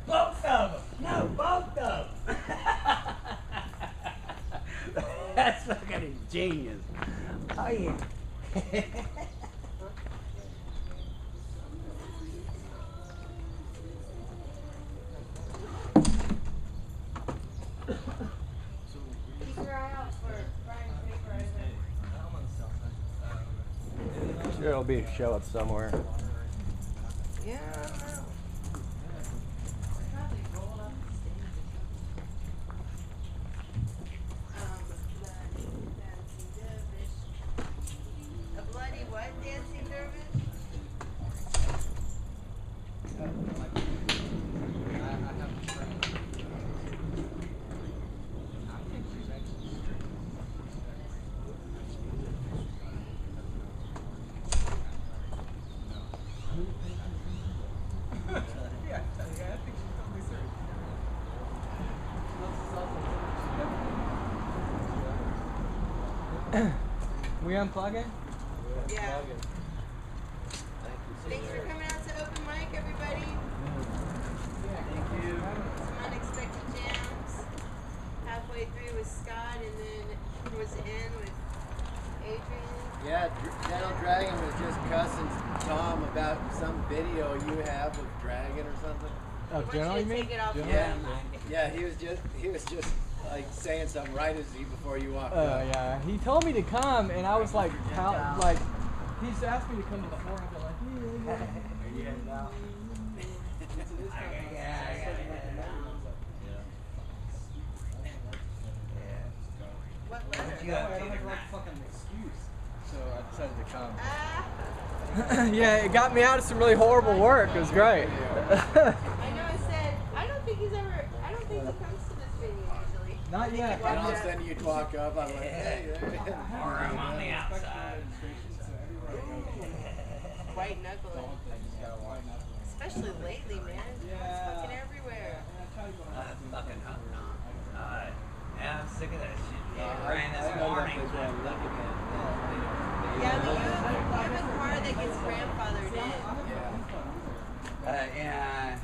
Speaker 2: Both of them. No, both of them. That's fucking genius. Oh yeah.
Speaker 4: Keep your eye out for Brian's paper, I think.
Speaker 9: Sure, it'll be show up somewhere.
Speaker 4: Yeah, I don't know. Probably roll up the stage. Bloody dancing dervish. A bloody what dancing dervish?
Speaker 3: We unplugging?
Speaker 4: Yeah. Thanks for coming out to open mic, everybody.
Speaker 2: Thank you.
Speaker 4: Some unexpected jams. Halfway through with Scott, and then towards the end with Adrian.
Speaker 9: Yeah, Channel Dragon was just cussing Thom about some video you have of Dragon or something.
Speaker 3: Oh,
Speaker 4: I want
Speaker 3: General,
Speaker 4: you
Speaker 3: you
Speaker 4: to
Speaker 3: mean?
Speaker 4: take it off.
Speaker 9: Yeah, he was just like saying something right as he before you walked
Speaker 3: Oh,
Speaker 9: up.
Speaker 3: yeah. He told me to come, and I was like, he's asked me to come before, and I'm like, yeah.
Speaker 2: Are you heading out? you up to tonight?
Speaker 3: fucking excuse. So I decided to come. Yeah, it got me out of some really horrible work. It was great.
Speaker 4: I know. I said I don't think he comes to this venue usually.
Speaker 3: Not yet.
Speaker 9: And all of a sudden you'd walk up, I'm like, hey,
Speaker 2: Or I'm on the outside.
Speaker 4: White knuckling. Especially lately, man. It's fucking everywhere.
Speaker 2: Fucking hot. Yeah, I'm sick of that shit. It ran this morning.
Speaker 4: Yeah, but you have a car that gets grandfathered in.
Speaker 2: Yeah,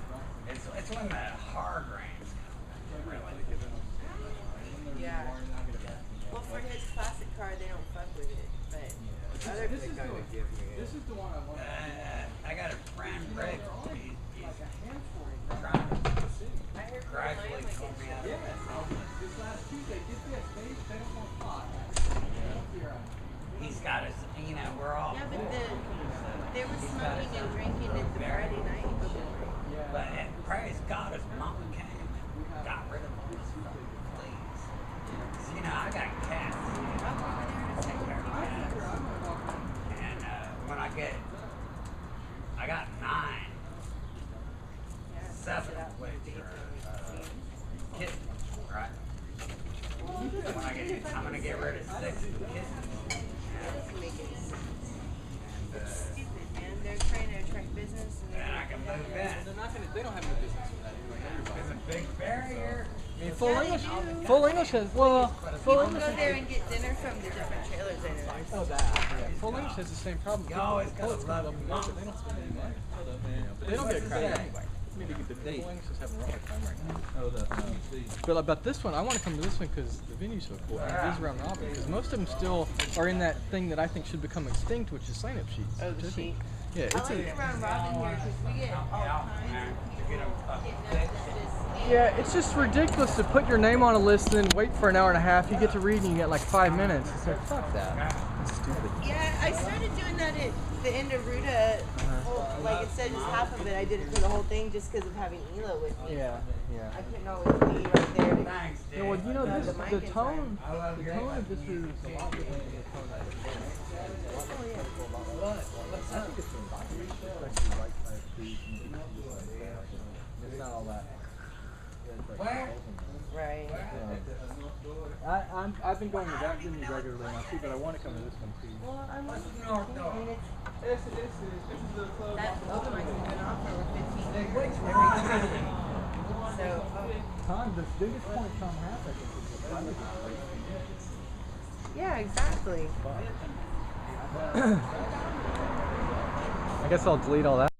Speaker 2: it's when the hard rains come. Really.
Speaker 4: Yeah. Well, for his classic car, they don't fuck with it, but other pickup would give me it.
Speaker 3: This is the one I want.
Speaker 2: I got a friend, Rick. He's trying to
Speaker 4: I heard
Speaker 2: gradually pull me out of it.
Speaker 3: This last Tuesday, get this, they don't want pot.
Speaker 2: He's got us, we're all.
Speaker 4: Yeah, but they were smoking and drinking at the Friday night.
Speaker 2: But praise God, his mama came and got rid of all his fucking fleas. So, I got cats. I take care of cats. And when I got 9, 7 which are kittens, right? When I'm gonna get rid of 6 kittens.
Speaker 4: Stupid, man. They're trying to attract business and
Speaker 2: And I can move in.
Speaker 3: They're not gonna. They don't have any business with that.
Speaker 2: It's a big barrier.
Speaker 3: I mean, full English.
Speaker 4: do.
Speaker 3: Full English has full
Speaker 4: People
Speaker 3: English.
Speaker 4: go there and get dinner from the different trailers in it.
Speaker 3: Oh, that. Yeah. Full English has the same problem.
Speaker 2: You always
Speaker 3: People
Speaker 2: gotta
Speaker 3: come
Speaker 2: love
Speaker 3: up and
Speaker 2: your
Speaker 3: go, but they don't spend any money. But they don't get credit anyway. I mean, the Full English is having a hard time right now. But about this one, I want to come to this one because the venue's so cool. And it is round robin. Because most of them still are in that thing that I think should become extinct, which is sign-up sheets.
Speaker 4: Oh, the sheet.
Speaker 3: Yeah,
Speaker 4: I
Speaker 3: it's
Speaker 4: like the round robin here because we get all kinds of people getting up to this.
Speaker 3: Yeah, it's just ridiculous to put your name on a list and then wait for an hour and a half. You get to read and you get like 5 minutes. It's like, fuck that. That's stupid.
Speaker 4: Yeah, I started doing that at the end of Ruta. Like instead of just half of it, I did it for the whole thing just because of having Ela with me.
Speaker 3: Yeah, yeah.
Speaker 4: I couldn't always be right there.
Speaker 2: Thanks, dude.
Speaker 3: Yeah, well, this,
Speaker 4: The
Speaker 3: the
Speaker 4: mic
Speaker 3: tone,
Speaker 2: I love
Speaker 3: the
Speaker 2: your
Speaker 3: tone of this is a lot different than the tone of this. I think it's it's not all that.
Speaker 2: Where?
Speaker 4: Right.
Speaker 3: I've been going to that venue regularly now too, but I want to come to this one too.
Speaker 4: Well, I'm like,
Speaker 2: North Door.
Speaker 6: This is the club.
Speaker 4: that open mic's been on for over 15
Speaker 2: Big
Speaker 4: years.
Speaker 2: wigs,
Speaker 4: So,
Speaker 3: Tom, the biggest point Tom has, I think, is the private place.
Speaker 4: yeah, exactly.
Speaker 3: I guess I'll delete all that.